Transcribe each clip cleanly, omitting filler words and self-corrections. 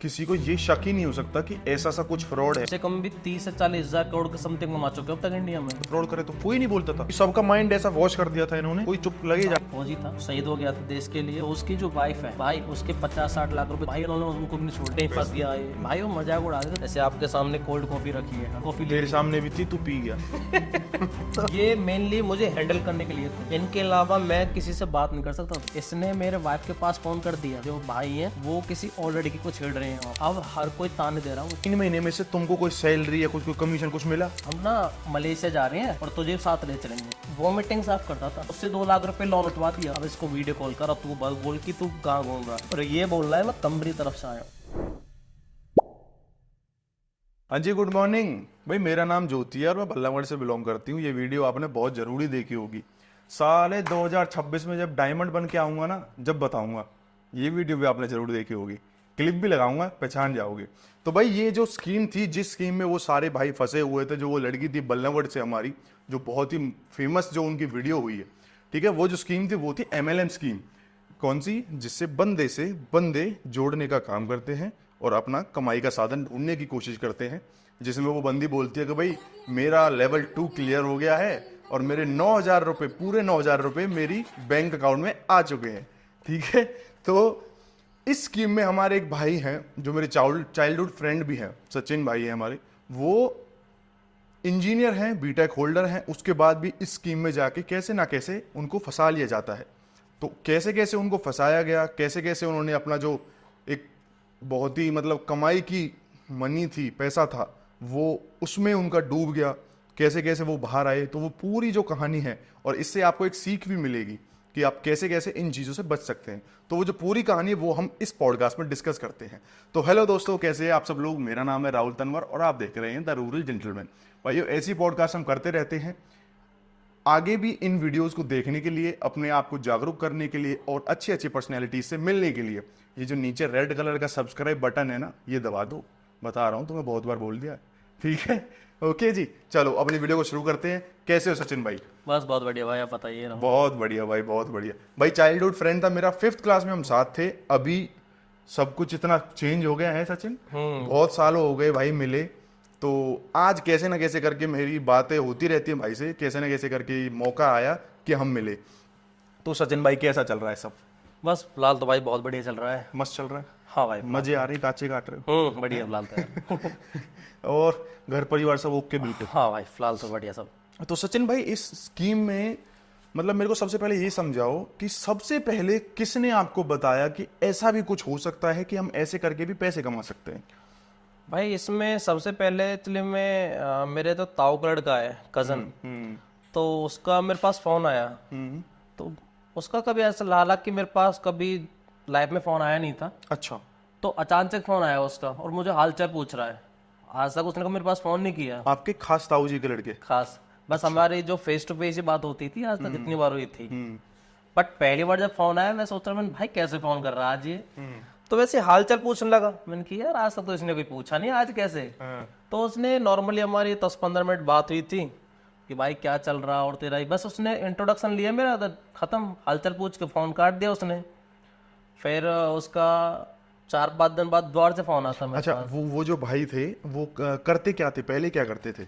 किसी को ये शक ही नहीं हो सकता कि ऐसा सा कुछ फ्रॉड है। से कम भी 30 से 40 हजार करोड़ के समथिंग कमा चुके अब तक इंडिया में। फ्रॉड करे तो कोई नहीं बोलता था। सबका माइंड ऐसा वॉश कर दिया था इन्होंने, कोई चुप लगे जा। फौजी था, शहीद हो गया था देश के लिए। तो उसकी जो वाइफ है भाई, उसके 50-60 लाख रुपए भाई उन्होंने उनको भी नहीं छोड़ते, फंस गया है भाई। वो मजाक उड़ा रहे थे। जैसे आपके सामने कोल्ड कॉफी रखी है, कॉफी तेरे सामने भी थी, तू पी गया। तो ये मेनली मुझे हैंडल करने के लिए था। इनके अलावा मैं किसी से बात नहीं कर सकता। इसने मेरे वाइफ के पास फोन कर दिया, जो भाई है वो किसी और लड़की को छेड़ रहे हैं। अब हर कोई ताने दे रहा हूँ। 3 महीने में से तुमको कोई सैलरी या कुछ कोई कमीशन कुछ मिला? हम ना मलेशिया जा रहे हैं और तुझे साथ ले चलेंगे। वो मीटिंग साफ करता था, उससे 2 लाख रुपए लोन उठवा दिया। अब इसको वीडियो कॉल कर, अब तू बोल कि तू कहाँ घूम रहा है, और ये बोल रहा है मैं कंपनी तरफ से आया हूँ। हाँ जी, गुड मॉर्निंग भाई। मेरा नाम ज्योति है और मैं बल्लभगढ़ से बिलोंग करती हूँ। ये वीडियो आपने बहुत जरूरी देखी होगी। साले 2026 में जब डायमंड बन के आऊंगा ना, जब बताऊंगा, ये वीडियो भी आपने जरूर देखी होगी। क्लिप भी लगाऊंगा, पहचान जाओगे। तो भाई ये जो स्कीम थी, जिस स्कीम में वो सारे भाई फंसे हुए थे, जो वो लड़की थी बल्लभगढ़ से हमारी, जो बहुत ही फेमस जो उनकी वीडियो हुई है, ठीक है, वो जो स्कीम थी वो थी MLM स्कीम। कौन सी? जिससे बंदे से बंदे जोड़ने का काम करते हैं और अपना कमाई का साधन ढूंढने की कोशिश करते हैं। जिसमें वो बंदी बोलती है कि भाई मेरा लेवल 2 क्लियर हो गया है और मेरे 9,000 रुपये, पूरे 9,000 रुपये मेरी बैंक अकाउंट में आ चुके हैं। ठीक है, तो इस स्कीम में हमारे एक भाई हैं जो मेरे चाइल्डहुड फ्रेंड भी हैं, सचिन भाई है हमारे। वो इंजीनियर हैं, बीटेक होल्डर हैं। उसके बाद भी इस स्कीम में जाके कैसे ना कैसे उनको फंसा लिया जाता है। तो कैसे कैसे उनको फंसाया गया, कैसे कैसे उन्होंने अपना जो एक बहुत ही मतलब कमाई की मनी थी, पैसा था, वो उसमें उनका डूब गया, कैसे कैसे वो बाहर आए, तो वो पूरी जो कहानी है, और इससे आपको एक सीख भी मिलेगी कि आप कैसे कैसे इन चीज़ों से बच सकते हैं। तो वो जो पूरी कहानी है वो हम इस पॉडकास्ट में डिस्कस करते हैं। तो हेलो दोस्तों, कैसे हैं आप सब लोग? मेरा नाम है राहुल तनवर और आप देख रहे हैं द रूरल जेंटलमैन। भाइयों, ऐसी पॉडकास्ट हम करते रहते हैं। आगे भी इन वीडियोस को देखने के लिए, अपने आप को जागरूक करने के लिए और अच्छी अच्छी पर्सनैलिटी से मिलने के लिए, ये जो नीचे रेड कलर का सब्सक्राइब बटन है ना, ये दबा दो। बता रहा हूँ तुम्हें, बहुत बार बोल दिया है। ठीक है, ओके जी, चलो अपनी वीडियो को शुरू करते हैं। कैसे हो सचिन भाई? बस बहुत बढ़िया भाई, आप बताइए ना। बहुत बढ़िया भाई, बहुत बढ़िया भाई। चाइल्डहुड फ्रेंड था मेरा, 5th क्लास में हम साथ थे। अभी सब कुछ इतना चेंज हो गया है सचिन, बहुत सालों हो गए भाई मिले। तो आज कैसे ना कैसे करके मेरी बातें होती रहती हैं भाई से, कैसे ना कैसे करके मौका आया कि हम मिले। तो सचिन भाई कैसा चल रहा है सब? बस फिलहाल तो भाई बहुत बढ़िया चल रहा है। मस्त चल रहा है? हाँ भाई, मजे आ रहे, काचे काट रहे हो? बढ़िया फिलहाल तो। और घर परिवार सब ओके बिल्कुल? हाँ भाई, फिलहाल तो बढ़िया सब। तो सचिन भाई, इस स्कीम में मतलब मेरे को सबसे पहले ये समझाओ कि सबसे पहले किसने आपको बताया कि ऐसा भी कुछ हो सकता है कि हम ऐसे करके भी पैसे कमा सकते हैं? भाई इसमें सबसे पहले एक्चुअली में मेरे तो ताऊ का लड़का है, कजन। तो उसका मेरे पास फोन आया। तो उसका कभी ऐसा, हालांकि मेरे पास कभी लाइफ में फोन आया नहीं था। अच्छा। तो अचानक फोन आया उसका और मुझे हाल चाल पूछ रहा है। आज तक उसने मेरे पास फोन नहीं किया। आपके खास ताऊ जी के लड़के? खास, बस हमारी जो फेस टू फेस बात होती थी आज तक जितनी बार हुई थी। बट पहली बार जब फोन आया, मैं सोच रहा भाई कैसे फोन कर रहा है आज ये। तो वैसे हाल चाल पूछने लगा। मैंने कहा यार आज तक तो इसने कोई पूछा नहीं, आज कैसे? तो उसने नॉर्मली हमारी 10-15 मिनट बात हुई थी कि भाई क्या चल रहा और तेरा ही, बस उसने इंट्रोडक्शन लिया मेरा, खत्म। हालचाल पूछ के फोन काट दिया उसने। फिर उसका 4-5 दिन बाद दोबारा से फोन आता मेरे अच्छा, पास। वो जो भाई थे वो करते क्या थे, पहले क्या करते थे?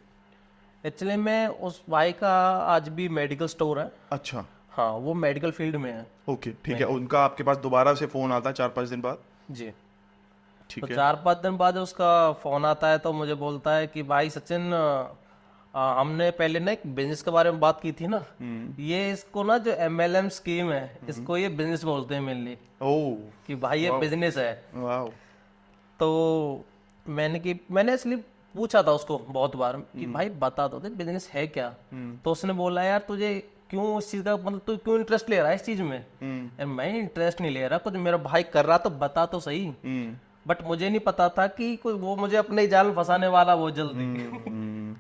एक्चुअली में उस भाई का आज भी मेडिकल स्टोर है। अच्छा। हाँ, वो मेडिकल फील्ड में है। ओके, ठीक है। उनका आपके पास दोबारा से फोन आता 4-5 दिन बाद? जी। ठीक तो है। 4-5 दिन बाद उसका फोन आता है तो मुझे बोलता है कि भाई सचिन, हमने पहले ना एक बिजनेस के बारे में बात की थी ना, ये इसको ना जो MLM स्कीम है, इसको ये बिजनेस बोलते हैं मेनली, ओह, कि भाई ये बिजनेस है। वाह। तो मैंने इसलिए पूछा था उसको बहुत बार कि भाई बता दो बिजनेस है क्या। तो उसने बोला यार तुझे क्यों इस चीज का, मतलब तू क्यों इंटरेस्ट ले रहा है इस चीज में? यार मैं इंटरेस्ट नहीं ले रहा, कुछ मेरा भाई कर रहा तो बता तो सही। बट मुझे नहीं पता था कि कोई वो मुझे अपने जाल में फंसाने वाला वो जल्दी।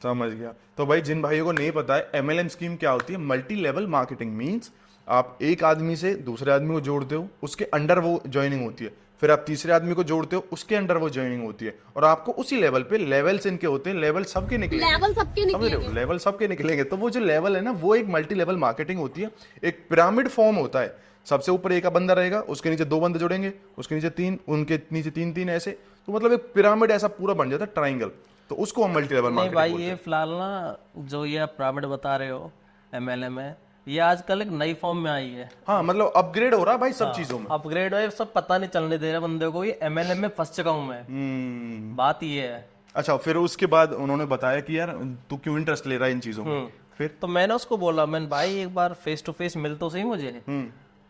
समझ गया। तो भाई जिन भाइयों को नहीं पता है, MLM स्कीम क्या होती है? मल्टी लेवल मार्केटिंग मींस आप एक आदमी से दूसरे आदमी को जोड़ते हो, उसके अंडर वो ज्वाइनिंग होती है। फिर आप तीसरे आदमी को जोड़ते हो, उसके अंडर वो ज्वाइनिंग होती है, और आपको उसी लेवल पे, लेवल्स इनके होते हैं, लेवल सबके निकलेंगे, लेवल सबके समझ रहे हो, लेवल सबके निकलेंगे। तो वो जो लेवल है ना, वो एक मल्टी लेवल मार्केटिंग होती है, एक पिरामिड फॉर्म होता है। सबसे ऊपर एक बंदा रहेगा, उसके नीचे 2 बंदे जुड़ेंगे, उसके नीचे 3, उनके नीचे 3 ऐसे, तो मतलब एक पिरामिड ऐसा पूरा बन जाता है, ट्राइंगल। तो उसको हम मल्टी लेवल नहीं मार्केटिंग भाई, बोलते हैं। ये फिलहाल ना जो ये आप पिरामिड बता रहे हो MLM है, ये आजकल एक नई फॉर्म में आई है। हाँ, मतलब अपग्रेड हो रहा है भाई सब चीजों में। अपग्रेड है, सब पता नहीं चलने दे रहा बंदे को, ये MLM में फंस चुका हूं मैं। बात ये है। अच्छा, फिर उसके बाद उन्होंने बताया कि यार तू क्यों इंटरेस्ट ले रहा है इन चीजों में, फिर? तो मैंने उसको बोला, मैंने भाई एक बार फेस टू फेस मिल तो सही मुझे।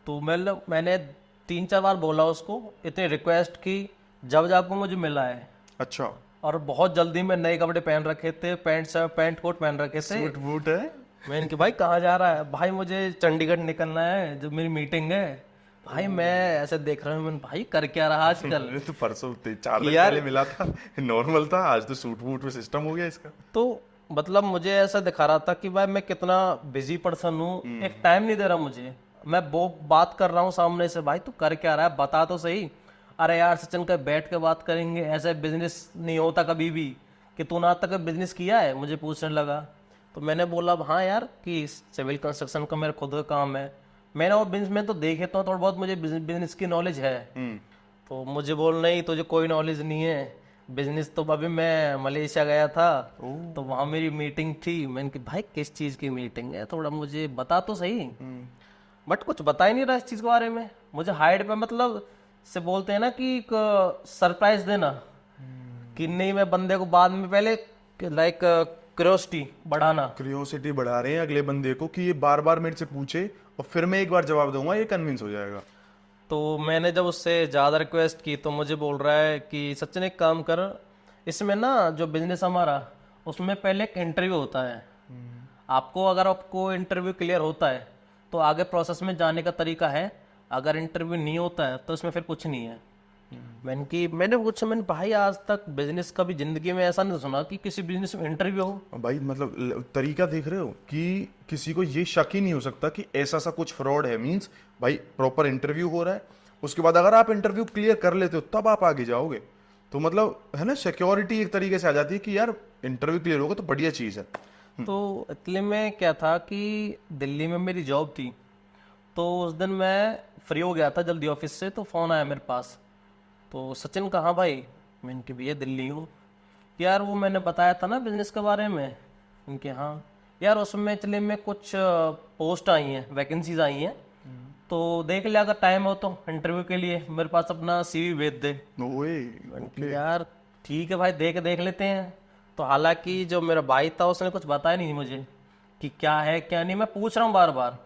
तो मैंने 3-4 बार बोला उसको, इतनी रिक्वेस्ट की, जब जाकर मुझे मिला है। अच्छा, और बहुत जल्दी में नए कपड़े पहन रखे थे, पैंट कोट पहन रखे थे। सूट वूट है। मैंने कहा भाई कहाँ जा रहा है? भाई मुझे चंडीगढ़ निकलना है, जो मेरी मीटिंग है। भाई मैं ऐसे देख रहा हूँ, मैंने भाई कर क्या रहा आजकल? तो परसों 4 दिन पहले मिला था, नॉर्मल था, आज तो सूट वूट में सिस्टम हो गया इसका। तो मतलब मुझे ऐसा दिखा रहा था कि भाई मैं कितना बिजी पर्सन हूँ, एक टाइम नहीं दे रहा मुझे। मैं वो बात कर रहा हूँ सामने से, भाई तू कर क्या रहा है, बता तो सही। अरे यार सचिन, का बैठ के बात करेंगे, ऐसे बिजनेस नहीं होता कभी भी, कि तूने आज तक बिजनेस किया है, मुझे पूछने लगा। तो मैंने बोला हाँ यार, कि सिविल कंस्ट्रक्शन का मेरा खुद का काम है, मैंने और बिजनेस में तो देखे तो थोड़ा बहुत मुझे बिजनेस की नॉलेज है। तो मुझे बोल नहीं, तुझे कोई नॉलेज नहीं है बिजनेस। तो अभी मैं मलेशिया गया था, तो वहाँ मेरी मीटिंग थी। मैंने कहा भाई किस चीज़ की मीटिंग है, थोड़ा मुझे बता तो सही। बट कुछ बता ही नहीं रहा इस चीज़ के बारे में मुझे। हाइड पे मतलब से बोलते हैं ना कि सरप्राइज देना, कि नहीं, मैं बंदे को बाद में पहले लाइक क्यूरियोसिटी बढ़ाना। क्यूरियोसिटी बढ़ा रहे हैं अगले बंदे को कि ये बार बार मेरे से पूछे और फिर मैं एक बार जवाब दूंगा, ये कन्विंस हो जाएगा। तो मैंने जब उससे ज़्यादा रिक्वेस्ट की तो मुझे बोल रहा है कि सचिन एक काम कर, इसमें ना जो बिजनेस हमारा, उसमें पहले एक इंटरव्यू होता है। अगर आपको इंटरव्यू क्लियर होता है तो आगे प्रोसेस में जाने का तरीका है, अगर इंटरव्यू नहीं होता है तो इसमें फिर कुछ नहीं है। मैंने पूछा, मैंने भाई आज तक बिजनेस का भी जिंदगी में ऐसा नहीं सुना कि किसी बिजनेस में इंटरव्यू हो। भाई मतलब तरीका देख रहे हो कि किसी को ये शक ही नहीं हो सकता कि ऐसा सा कुछ फ्रॉड है। मींस भाई प्रॉपर इंटरव्यू हो रहा है, उसके बाद अगर आप इंटरव्यू क्लियर कर लेते हो तब आप आगे जाओगे। तो मतलब है ना, सिक्योरिटी एक तरीके से आ जाती है कि यार इंटरव्यू क्लियर होगा तो बढ़िया चीज़ है। तो इसलिए मैं क्या था कि दिल्ली में मेरी जॉब थी, तो उस दिन मैं फ्री हो गया था जल्दी ऑफिस से, तो फ़ोन आया मेरे पास। तो सचिन कहाँ भाई? मैंने कहा भैया दिल्ली हूँ। यार वो मैंने बताया था ना बिजनेस के बारे में। इनके हाँ यार, उसमें चले में कुछ पोस्ट आई हैं, वैकेंसीज आई हैं, तो देख ले अगर टाइम हो तो इंटरव्यू के लिए मेरे पास अपना CV भेज दे। ओए, यार ठीक है भाई, देख लेते हैं। तो हालांकि जो मेरा भाई था उसने कुछ बताया नहीं मुझे कि क्या है क्या नहीं। मैं पूछ रहा हूँ बार बार,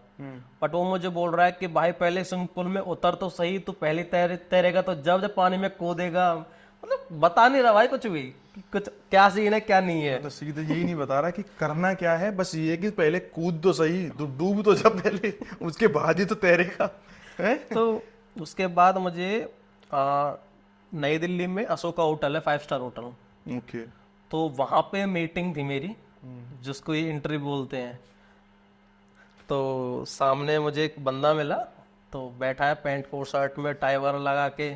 बट वो मुझे बोल रहा है कि भाई पहले स्विमिंग पूल में उतर तो सही, तो पहले तैरेगा तो जब पानी में कूदेगा। मतलब बता नहीं रहा भाई कुछ भी कि कुछ क्या सीन है क्या नहीं है। तो सीधे यही नहीं बता रहा कि करना क्या है, बस ये कि पहले कूद तो सही, तो डूब तो जब पहले, उसके बाद ही तो तैरेगा है? तो उसके बाद मुझे नई दिल्ली में अशोका होटल है, 5 स्टार होटल। ओके। तो वहाँ पे मीटिंग थी मेरी, जिसको ये इंटरव्यू बोलते हैं। तो सामने मुझे एक बंदा मिला, तो बैठा है पैंट कोट शर्ट में, टाई वगैरह लगा के।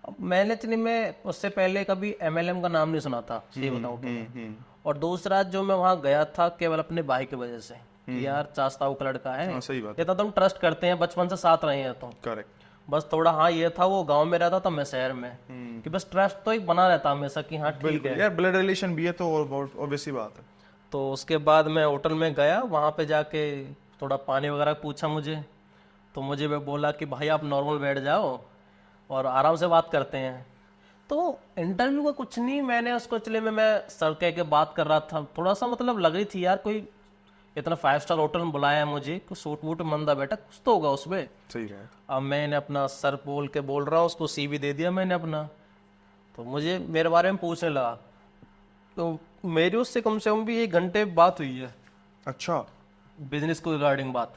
अब मैंने इतनी में उससे पहले कभी MLM का नाम नहीं सुना था, सही बताऊँ तो। और दूसरा जो मैं वहाँ गया था केवल अपने भाई की वजह से, कि यार चास्ताऊ का लड़का है, हाँ, सही बात। ये तो तुम ट्रस्ट करते हैं, बचपन से साथ रहे हैं तो। करेक्ट। बस थोड़ा हाँ ये था, वो गांव में रहता था, मैं शहर में, कि बस ट्रस्ट तो एक बना रहता हमेशा कि हाँ ठीक है। यार ब्लड रिलेशन भी है तो ऑब्वियसली बात है। तो उसके बाद मैं होटल में गया, वहाँ पे जाके थोड़ा पानी वगैरह पूछा मुझे। तो मुझे वो बोला कि भाई आप नॉर्मल बैठ जाओ और आराम से बात करते हैं। तो इंटरव्यू का कुछ नहीं, मैंने उसको चले में मैं सर कह के बात कर रहा था। थोड़ा सा मतलब लग रही थी यार, कोई इतना 5 स्टार होटल में बुलाया है मुझे, कुछ सूट वूट मंदा बैठा, कुछ तो होगा उसमें। सही है। अब मैंने अपना सर बोल रहा हूँ, उसको CV दे दिया मैंने अपना। तो मुझे मेरे बारे में पूछने लगा, तो मेरी उससे कम से कम भी 1 घंटे बात हुई है, अच्छा, बिजनेस को रिगार्डिंग बात।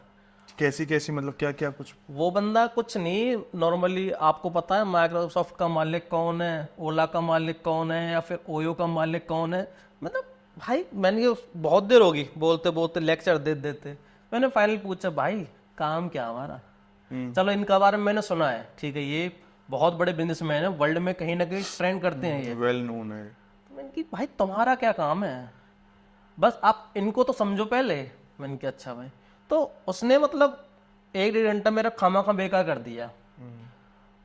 कैसी मतलब क्या क्या कुछ? वो बंदा कुछ नहीं, नॉर्मली आपको पता है माइक्रोसॉफ्ट का मालिक कौन है, ओला का मालिक कौन है, या फिर ओयो का मालिक कौन है। मतलब भाई मैंने ये बहुत देर होगी बोलते बोलते, लेक्चर देते। मैंने फाइनल पूछा भाई काम क्या हमारा? चलो इनका बारे में मैंने सुना है, ठीक है, ये बहुत बड़े बिजनेसमैन है, वर्ल्ड में कहीं ना कहीं ट्रेंड करते हैं ये। वेल नोन है। मैंने कि भाई तुम्हारा क्या काम है, बस आप इनको तो समझो पहले। मैंने कहा अच्छा भाई। तो उसने मतलब 1-1.5 घंटा मेरा खामा खा बेकार कर दिया।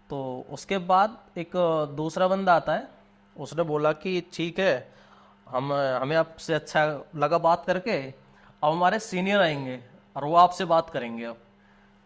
तो उसके बाद एक दूसरा बंदा आता है, उसने बोला कि ठीक है, हमें आपसे अच्छा लगा बात करके, अब हमारे सीनियर आएंगे और वो आपसे बात करेंगे। अब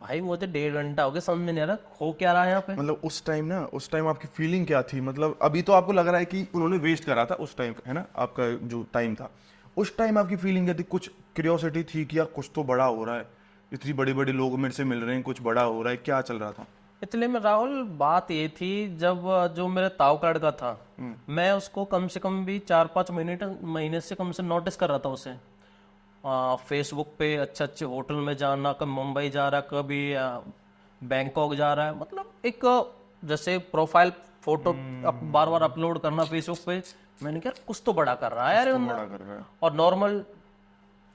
भाई मुझे 1.5 घंटा हो गया, समझ में नहीं आ रहा हो क्या रहा है यहाँ पे। मतलब उस टाइम आपकी फीलिंग क्या थी? मतलब अभी तो आपको लग रहा है कि उन्होंने वेस्ट करा था उस टाइम, है ना, आपका जो टाइम था, उस टाइम आपकी फीलिंग क्या थी? कुछ क्यूरियोसिटी थी कि यार कुछ तो बड़ा हो रहा है, इतनी बड़ी बड़ी लोग मेरे से मिल रहे हैं, कुछ बड़ा हो रहा है, क्या चल रहा था? इसलिए में राहुल, बात ये थी, जब जो मेरे ताऊ का लड़का था, मैं उसको कम से कम भी 4-5 महीने से कम से नोटिस कर रहा था उसे। फेसबुक पे अच्छे अच्छे होटल में जाना, कभी मुंबई जा रहा, कभी बैंकॉक जा रहा है, मतलब एक जैसे प्रोफाइल फोटो बार बार अपलोड करना फेसबुक पे। मैंने कहा कुछ तो बड़ा कर रहा है यार ये बंदा। बड़ा कर रहा है। और नॉर्मल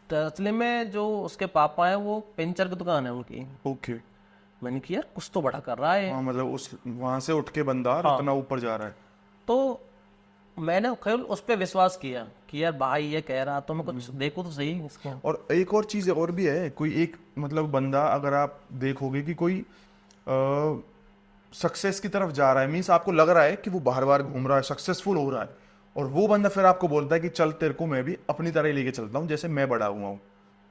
असली में जो उसके पापा है वो पेंचर की दुकान है उनकी। ओके। मैंने कहा यार कुछ तो बड़ा कर रहा है। हाँ, मतलब उस वहां से उठ के बंदा इतना ऊपर जा रहा है। तो मैंने केवल उस पर विश्वास किया कि यार भाई ये कह रहा, तो मैं कुछ देखो तो सही इसके। और एक और चीज और भी है, कोई एक मतलब बंदा अगर आप देखोगे कि कोई सक्सेस की तरफ जा रहा है, मीन्स आपको लग रहा है कि वो बाहर बाहर घूम रहा है, सक्सेसफुल हो रहा है, और वो बंदा फिर आपको बोलता है कि चल तेरे को मैं भी अपनी तरह ही लेके चलता हूँ, जैसे मैं बड़ा हुआ हूँ,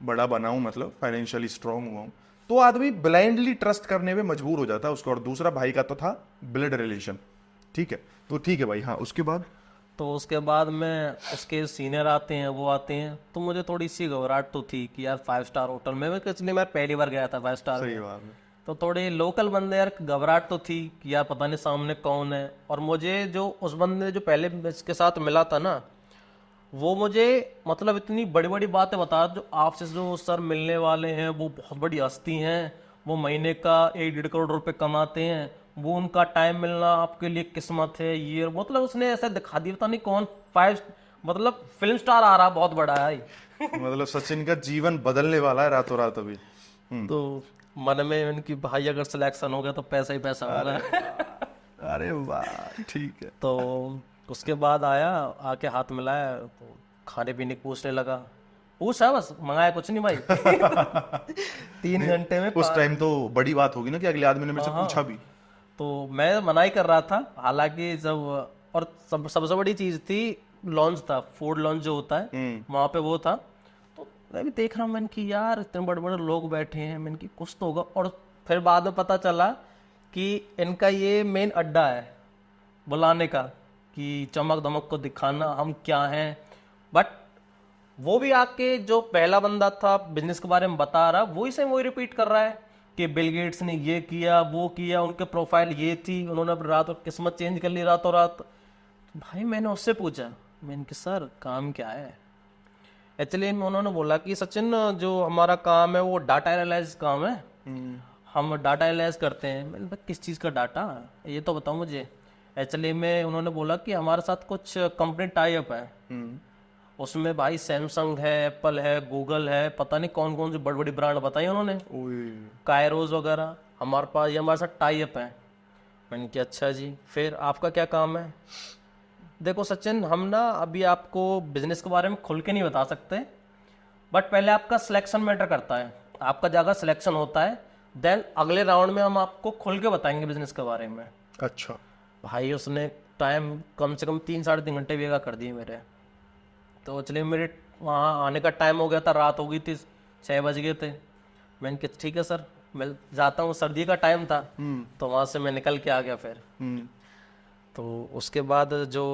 बड़ा बना हूँ, मतलब फाइनेंशियली स्ट्रांग हुआ हूँ, तो आदमी ब्लाइंडली ट्रस्ट करने पे मजबूर हो जाता है उसको। और दूसरा भाई का तो था ब्लड रिलेशन, ठीक है, तो ठीक है भाई। हाँ, उसके बाद? तो उसके बाद में उसके सीनियर आते हैं, वो आते हैं, तो मुझे थोड़ी सी घबराहट तो थी कि यार 5 स्टार होटल में, इसलिए मैं पहली बार गया था 5 स्टार सही में। बात है। तो थोड़े लोकल बंदे, यार घबराहट तो थी कि यार पता नहीं सामने कौन है। और मुझे जो उस बंदे जो पहले इसके साथ मिला था ना, वो मुझे मतलब इतनी बड़ी बड़ी बातें बता, जो आपसे जो सर मिलने वाले हैं वो बहुत बड़ी हस्ती हैं, वो महीने का 1-1.5 करोड़ रुपए कमाते हैं, वो उनका टाइम मिलना आपके लिए किस्मत है, ये मतलब उसने ऐसा दिखा दिया, पता नहीं कौन 5 मतलब फिल्म स्टार आ रहा बहुत बड़ा है। मतलब सचिन का जीवन बदलने वाला है रातों रात अभी। तो मन में इनकी भाई अगर सिलेक्शन हो गया तो पैसा ही पैसा होगा। अरे वाह, ठीक है। तो उसके बाद आया, आके हाथ मिलाया, तो खाने पीने की पूछने लगा। पूछा बस, मंगाया कुछ नहीं भाई। 3 घंटे में उस टाइम तो बड़ी बात होगी ना कि अगले आदमी ने मेरे से पूछा भी। तो मैं मना ही कर रहा था, हालांकि जब, और सबसे बड़ी चीज थी, लॉन्च था, फूड लॉन्च जो होता है वहां पे वो था। तो मैं भी देख रहा हूँ, मैंने कि यार इतने बड़े बड़े लोग बैठे हैं, मैंने कि कुछ तो होगा। और फिर बाद में पता चला कि इनका ये मेन अड्डा है बुलाने का, कि चमक दमक को दिखाना हम क्या हैं। बट वो भी आके जो पहला बंदा था बिजनेस के बारे में बता रहा, वही से वही रिपीट कर रहा है कि बिल गेट्स ने ये किया, वो किया, उनके प्रोफाइल ये थी, उन्होंने अब रात और किस्मत चेंज कर ली रातों रात। भाई मैंने उससे पूछा, मैंने कि सर काम क्या है? एक्चुअली उन्होंने बोला कि सचिन जो हमारा काम है वो डाटा एनालाइज काम है, हम डाटा एनालाइज करते हैं। मैंने कहा किस चीज़ का डाटा, ये तो बताओ मुझे। एक्चुअली में उन्होंने बोला कि हमारे साथ कुछ कंपनी टाई अप है, उसमें भाई सैमसंग है, एप्पल है, गूगल है, पता नहीं कौन कौन सी बड़ी बड़ी ब्रांड बताई उन्होंने, कायरोज वगैरह, हमारे पास ये हमारे साथ टाई अप है। मैंने कहा अच्छा जी, फिर आपका क्या काम है? देखो सचिन, हम ना अभी आपको बिजनेस के बारे में खुल के नहीं बता सकते, बट पहले आपका सिलेक्शन मैटर करता है, आपका जगह सिलेक्शन होता है, देन अगले राउंड में हम आपको खुल के बताएंगे बिजनेस के बारे में। अच्छा भाई उसने टाइम कम से कम 3-3.5 घंटे वेगा कर दिए मेरे। तो चलिए मेरे वहाँ आने का टाइम हो गया था, रात हो गई थी, 6 बज गए थे। मैंने कहा ठीक है सर, मैं जाता हूँ, सर्दी का टाइम था, तो वहाँ से मैं निकल के आ गया फिर। तो उसके बाद जो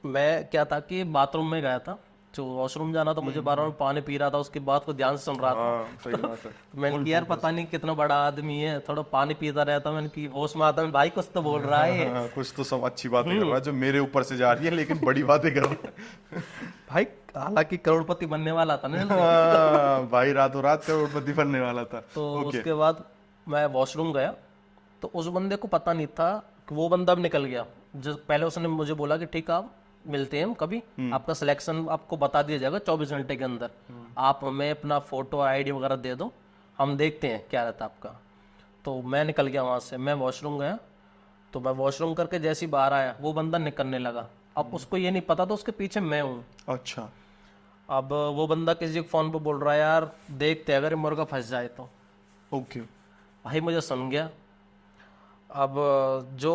मैं क्या था कि बाथरूम में गया था, जो वॉशरूम जाना था मुझे, बार-बार पानी पी रहा था, उसके बाद को ध्यान से सुन रहा था। हाँ, सही बात है। मैंने कि यार पता नहीं कितना बड़ा आदमी है, थोड़ा पानी पीता रहता, मैंने कि होश में आता, भाई कुछ तो बोल रहा है। हाँ, कुछ तो सब अच्छी बातें कर रहा है जो मेरे ऊपर से जा रही है, लेकिन बड़ी बातें कर रहा है। भाई हालांकि करोड़पति बनने वाला था ना। हाँ, भाई रातों रात करोड़पति बनने वाला था। तो उसके बाद मैं वॉशरूम गया, तो उस बंदे को पता नहीं था कि वो बंदा अब निकल गया। जो पहले उसने मुझे बोला कि ठीक है आप मिलते हैं हम कभी, आपका सिलेक्शन आपको बता दिया जाएगा 24 घंटे के अंदर, आप हमें अपना फोटो आईडी वगैरह दे दो, हम देखते हैं क्या रहता है आपका। तो मैं निकल गया वहाँ से, मैं वॉशरूम गया, तो मैं वॉशरूम करके जैसे ही बाहर आया वो बंदा निकलने लगा। अब उसको ये नहीं पता था उसके पीछे मैं हूँ। अच्छा। अब वो बंदा किसी के फोन पे बोल रहा है यार देखते अगर ये मुर्गा फंस जाए तो। ओके। भाई मुझे सुन गया। अब जो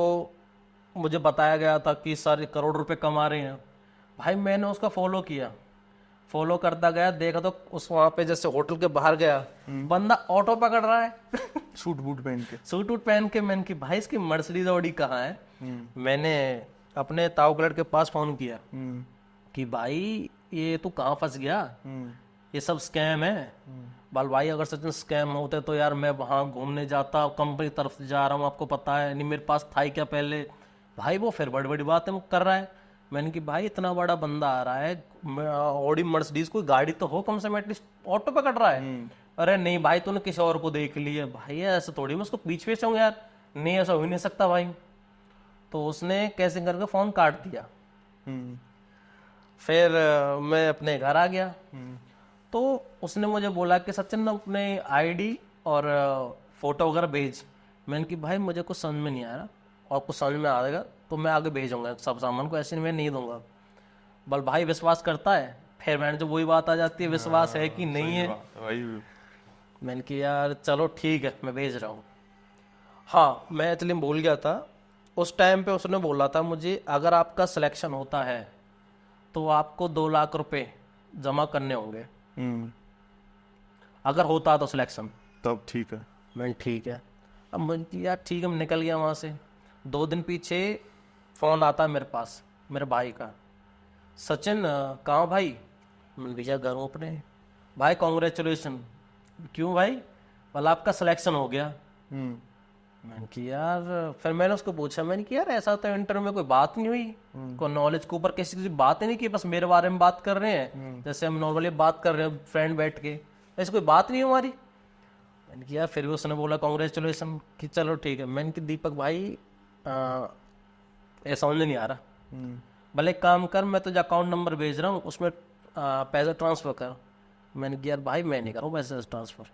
मुझे बताया गया था कि सारे करोड़ रुपए कमा रहे हैं, भाई मैंने उसका फॉलो किया, फॉलो करता गया, देखा तो उस वहां पे जैसे होटल के बाहर गया, बंदा ऑटो पकड़ रहा है सूट बूट पहन के। सूट वूट पहन के। मैंने कि भाई इसकी मर्सिडीज ऑडी कहाँ है। मैंने अपने ताऊ के लड़के के पास फोन किया कि भाई ये तू कहाँ फंस गया, ये सब स्कैम है। बाल भाई अगर सचिन स्कैम होते तो यार मैं वहां घूमने जाता, कंपनी तरफ से जा रहा हूँ, आपको पता है नहीं मेरे पास था ही क्या पहले। भाई वो फिर बड़ी बड़ी बातें कर रहा है। मैंने कि भाई इतना बड़ा बंदा आ रहा है, ऑडी मर्सिडीज कोई गाड़ी तो हो कम से कम, एटलीस्ट ऑटो पकड़ रहा है। अरे नहीं भाई तूने किसी और को देख लिया। भाई ऐसे थोड़ी मैं उसको पीछे पीछे हूँ यार, नहीं ऐसा हो ही नहीं सकता भाई। तो उसने कैसे करके फोन काट दिया। फिर मैं अपने घर आ गया। तो उसने मुझे बोला कि सचिन अपने आईडी और फोटो वगैरह भेज। मैंने कि भाई मुझे कुछ समझ में नहीं आ रहा, और कुछ समझ में आएगा तो मैं आगे भेजूंगा सब सामान को, ऐसे मैं नहीं दूंगा। बल भाई विश्वास करता है। फिर मैंने जो वही बात आ जाती है विश्वास है कि नहीं है। भाई मैंने कि यार चलो ठीक है मैं भेज रहा हूँ। हाँ मैं एक्चुअली भूल गया था उस टाइम पे, उसने बोला था मुझे अगर आपका सिलेक्शन होता है तो आपको 2 लाख रुपए जमा करने होंगे, अगर होता तो सिलेक्शन। तब ठीक है। मैंने ठीक है। अब मैंने यार ठीक है, मैं निकल गया वहाँ से। 2 दिन पीछे फ़ोन आता है मेरे पास मेरे भाई का, सचिन कहाँ भाई। मैंने भैया घर हूँ अपने। भाई कॉन्ग्रेचुलेसन। क्यों भाई। बोला आपका सिलेक्शन हो गया। मैंने कि यार, फिर मैंने उसको पूछा, मैंने कि यार ऐसा तो इंटरव्यू में कोई बात नहीं हुई, कोई नॉलेज के ऊपर किसी की बात ही नहीं की, बस मेरे बारे में बात कर रहे हैं जैसे हम नॉर्मली बात कर रहे हैं फ्रेंड बैठ के, ऐसी कोई बात नहीं हमारी। मैंने कि यार, फिर भी उसने बोला कॉन्ग्रेचुलेसन कि चलो ठीक है। मैंने कि दीपक भाई ये समझ में नहीं आ रहा, भले एक काम कर, मैं तुझे अकाउंट नंबर भेज रहा हूँ उसमें पैसा ट्रांसफ़र कर। मैंने कि यार भाई मैं नहीं करूँ पैसे ट्रांसफ़र,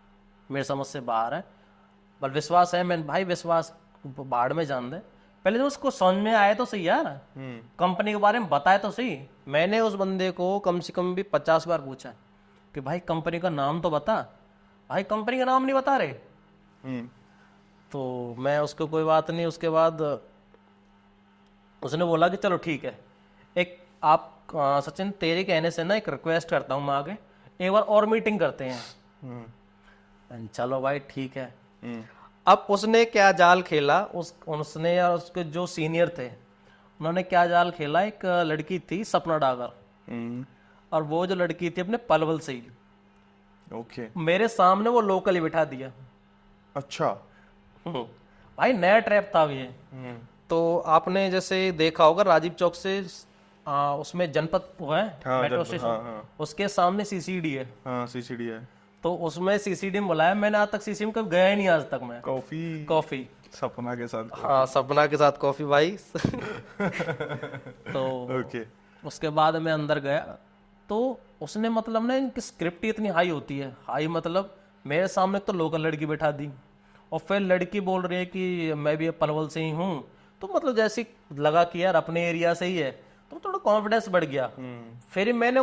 मेरे समझ से बाहर है। बल विश्वास है। मैंने भाई विश्वास बाढ़ में जान दे, पहले तो उसको समझ में आए तो सही यार, कंपनी के बारे में बताए तो सही। मैंने उस बंदे को कम से कम भी 50 बार पूछा कि भाई कंपनी का नाम तो बता। भाई कंपनी का नाम नहीं बता रहे। तो मैं उसको कोई बात नहीं। उसके बाद उसने बोला कि चलो ठीक है, एक आप सचिन तेरे कहने से ना एक रिक्वेस्ट करता हूँ मैं आगे, एक बार और मीटिंग करते हैं। चलो भाई ठीक है। अब उसने क्या जाल खेला, उसने या उसके जो सीनियर थे उन्होंने क्या जाल खेला, एक लड़की थी सपना डागर, और वो जो लड़की थी अपने पलवल से ही, ओके, मेरे सामने वो लोकल ही बिठा दिया। अच्छा। भाई नया ट्रैप था ये। तो आपने जैसे देखा होगा राजीव चौक से उसमें जनपद वो है मेट्रो स्टेशन, उसके सामने सीसीडी है। हाँ सीसीडी है। तो उसमें सीसीडी में बुलाया मैंने, आज तक सीसीडी में कभी गया ही नहीं आज तक मैं। कॉफी सपना के साथ। हाँ सपना के साथ कॉफी भाई। तो ओके। उसके बाद मैं अंदर गया तो उसने मतलब ना, इनकी स्क्रिप्ट इतनी हाई होती है, हाई मतलब मेरे सामने तो लोकल लड़की बैठा दी, और फिर लड़की बोल रही है कि मैं भी पलवल से ही हूँ। तो मतलब जैसे लगा कि यार अपने एरिया से ही है, तो थोड़ा कॉन्फिडेंस बढ़ गया। फिर मैंने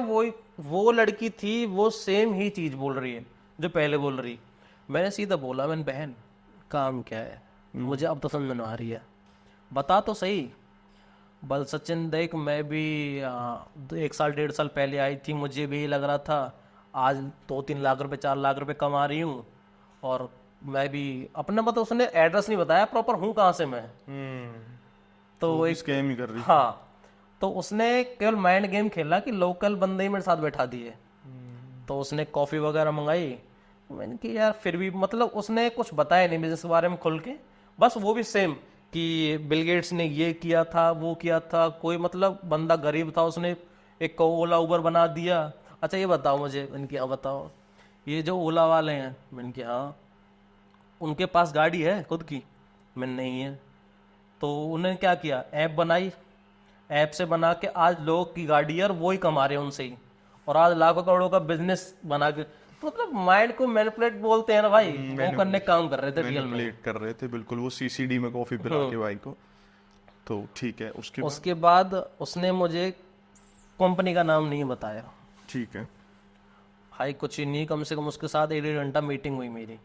वो लड़की थी, वो सेम ही चीज बोल रही है जो पहले बोल रही। मैंने सीधा बोला, मैंने बहन काम क्या है, मुझे अब तो समझ में आ रही है, बता तो सही। बल सचिन देख, मैं भी 1 साल 1.5 साल पहले आई थी, मुझे भी लग रहा था आज 2-3 लाख रुपए 4 लाख रुपए कमा रही हूँ, और मैं भी अपना मतलब उसने एड्रेस नहीं बताया प्रॉपर हूँ कहाँ से मैं। तो एक स्कैम ही कर रही। हाँ, तो उसने केवल माइंड गेम खेला कि लोकल बंदे ही मेरे साथ बैठा दिए। तो उसने कॉफ़ी वगैरह मंगाई। मैंने कि यार फिर भी मतलब उसने कुछ बताया नहीं बिजनेस के बारे में खुल के, बस वो भी सेम कि बिल गेट्स ने ये किया था वो किया था। कोई मतलब बंदा गरीब था, उसने एक ओला उबर बना दिया। अच्छा ये बताओ मुझे, मैंने कहा बताओ, ये जो ओला वाले हैं, मैंने कहा हाँ, उनके पास गाड़ी है खुद की? मैंने नहीं है। तो उन्होंने क्या किया, ऐप बनाई, ऐप से बना के आज लोग की गाड़ी है और वो ही कमा रहे हैं उनसे ही, और आज लाखों करोड़ों का बिजनेस बना के। तो मतलब माइंड को मैनिपुलेट बोलते हैं ना भाई, वो करने काम कर रहे थे, रियल में कर रहे थे बिल्कुल। वो सीसीडी में कॉफी पिला के भाई को। तो ठीक है, उसके बाद? उसके बाद उसने मुझे कंपनी का नाम नहीं बताया। ठीक है। भाई कुछ ही नहीं, कम से कम उसके साथ 1-1.5 घंटा मीटिंग हुई मेरी।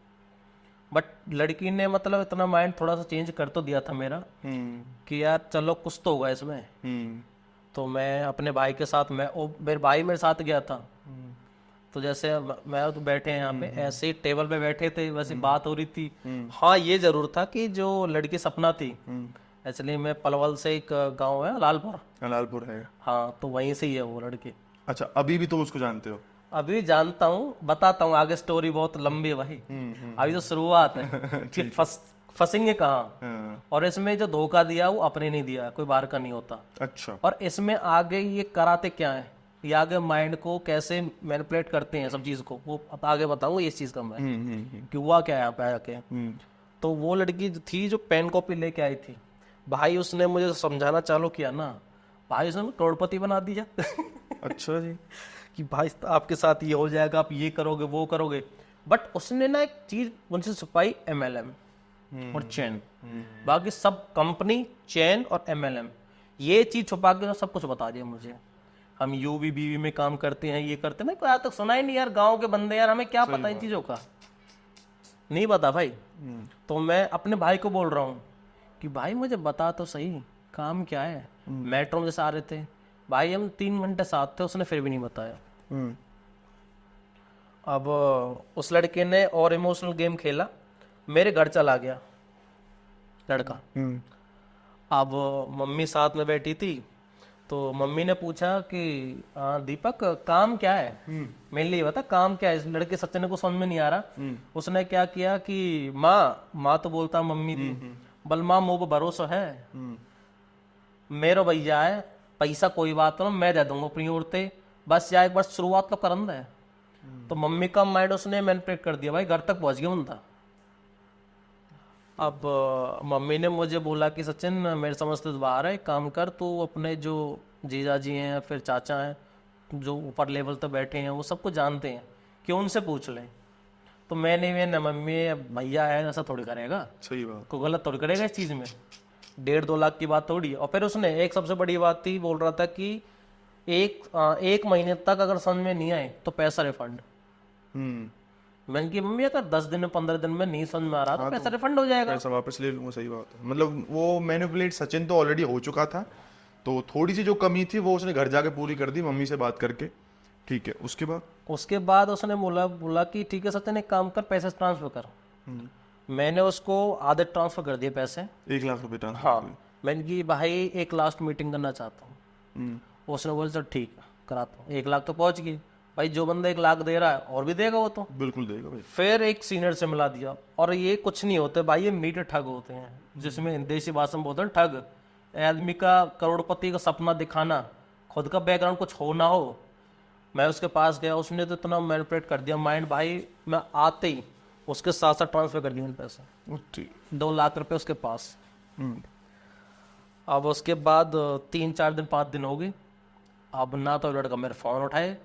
बट लड़की ने मतलब इतना माइंड थोड़ा सा चेंज कर तो दिया था मेरा कि यार चलो कुछ तो होगा इसमें। तो मैं अपने भाई के साथ, मेरे भाई मेरे साथ गया था। तो जैसे मैं तो बैठे हैं यहाँ पे, ऐसे ही टेबल पे बैठे थे, वैसे बात हो रही थी। हाँ ये जरूर था कि जो लड़की सपना थी, एक्चुअली मैं पलवल से, एक गांव है लालपुर है। हाँ, तो वहीं से ही है वो लड़की। अच्छा, अभी भी तुम उसको जानते हो? अभी जानता हूँ, बताता हूँ आगे, स्टोरी बहुत लंबी है भाई। अभी तो शुरुआत है कि फंसेंगे कहाँ। हाँ। और इसमें जो धोखा दिया वो अपने नहीं दिया, कोई बाहर का नहीं होता। अच्छा। और इसमें आगे ये कराते क्या है, ये आगे माइंड को कैसे मैनिपुलेट करते हैं सब चीज को, वो आगे बताऊंगा इस चीज का मैं कि हुआ क्या है यहाँ पे आके। तो वो लड़की जो थी, जो पेन कॉपी लेके आई थी, भाई उसने मुझे समझाना चालू किया ना, भाई उसने मुझे करोड़पति बना दिया। अच्छा जी। कि भाई आपके साथ ये हो जाएगा, आप ये करोगे वो करोगे। बट उसने ना एक चीज मुझसे छुपाई, MLM और चैन। बाकी सब कंपनी, चैन और MLM, ये चीज छुपा के सब कुछ बता दिया मुझे। हम UVBV में काम करते हैं, ये करते हैं। मैं कोई आज तक सुना ही नहीं यार, गांव के बंदे यार, हमें क्या पता इन चीजों का, नहीं पता भाई। तो मैं अपने भाई को बोल रहा हूँ कि भाई मुझे बता तो सही काम क्या है। मेट्रो में जैसे आ रहे थे भाई, हम 3 घंटे साथ थे, उसने फिर भी नहीं बताया। अब उस लड़के ने और इमोशनल गेम खेला, मेरे घर चला गया लड़का। अब मम्मी साथ में बैठी थी, तो मम्मी ने पूछा कि दीपक काम क्या है, मेरे लिए बता काम क्या है। इस लड़के सचिन को समझ में नहीं आ रहा। उसने क्या किया कि माँ तो बोलता मम्मी थी, बल माँ मुँह पर भरोसा है, मेरा भैया है, पैसा कोई बात ना, मैं दे दूंगा अपनी ओर से, बस या एक बार शुरुआत तो करन है। तो मम्मी का माइंड उसने मैनिपुलेट कर दिया भाई, घर तक पहुंच गया बंदा। अब मम्मी ने मुझे बोला कि सचिन मेरे समझ से बाहर है, काम कर तू अपने जो जीजा जी हैं, फिर चाचा हैं, जो ऊपर लेवल तक बैठे हैं, वो सबको जानते हैं, कि उनसे पूछ लें। तो मैंने मम्मी भैया है, ऐसा थोड़ी करेगा, सही बात, कोई गलत थोड़ी करेगा इस चीज़ में, 1.5-2 लाख की बात थोड़ी है। और फिर उसने एक सबसे बड़ी बात थी, बोल रहा था कि एक महीने तक अगर समझ में नहीं आए तो पैसा रिफंड। मैंने की मम्मी अगर 10 दिन में 15 दिन में नहीं समझ में आ रहा तो पैसा रिफंड हो जाएगा, पैसा वापस ले लूंगा। सही बात है, मतलब वो मैनिपुलेट सचिन तो ऑलरेडी हो चुका था, तो थोड़ी सी जो कमी थी वो उसने घर जाके पूरी कर दी मम्मी से बात करके। ठीक है, उसके बाद उसने बोला कि ठीक है सचिन एक काम कर, पैसे ट्रांसफर कर। मैंने उसको आधे ट्रांसफर कर दिए पैसे, 1 लाख रुपए ट्रांसफर। हाँ, मैंने की भाई एक लास्ट मीटिंग करना चाहता हूँ। उसने बोला चल ठीक है कराता हूँ। 1 लाख तो पहुंच गई भाई, जो बंदा 1 लाख दे रहा है और भी देगा वो तो बिल्कुल देगा भाई। फिर एक सीनियर से मिला दिया, और ये कुछ नहीं होते भाई, ये मीटर ठग होते हैं, जिसमें देसी भाषा में बोलते हैं ठग। आदमी का करोड़पति का सपना दिखाना, खुद का बैकग्राउंड कुछ हो ना हो। मैं उसके पास गया, उसने तो इतना मैनिपुलेट कर दिया माइंड भाई, मैं आते ही उसके साथ साथ ट्रांसफर कर दिया पैसे, 2 लाख रुपए उसके पास। अब उसके बाद 3-4 दिन 5 दिन हो गए, अब ना तो लड़का मेरा फोन उठाए।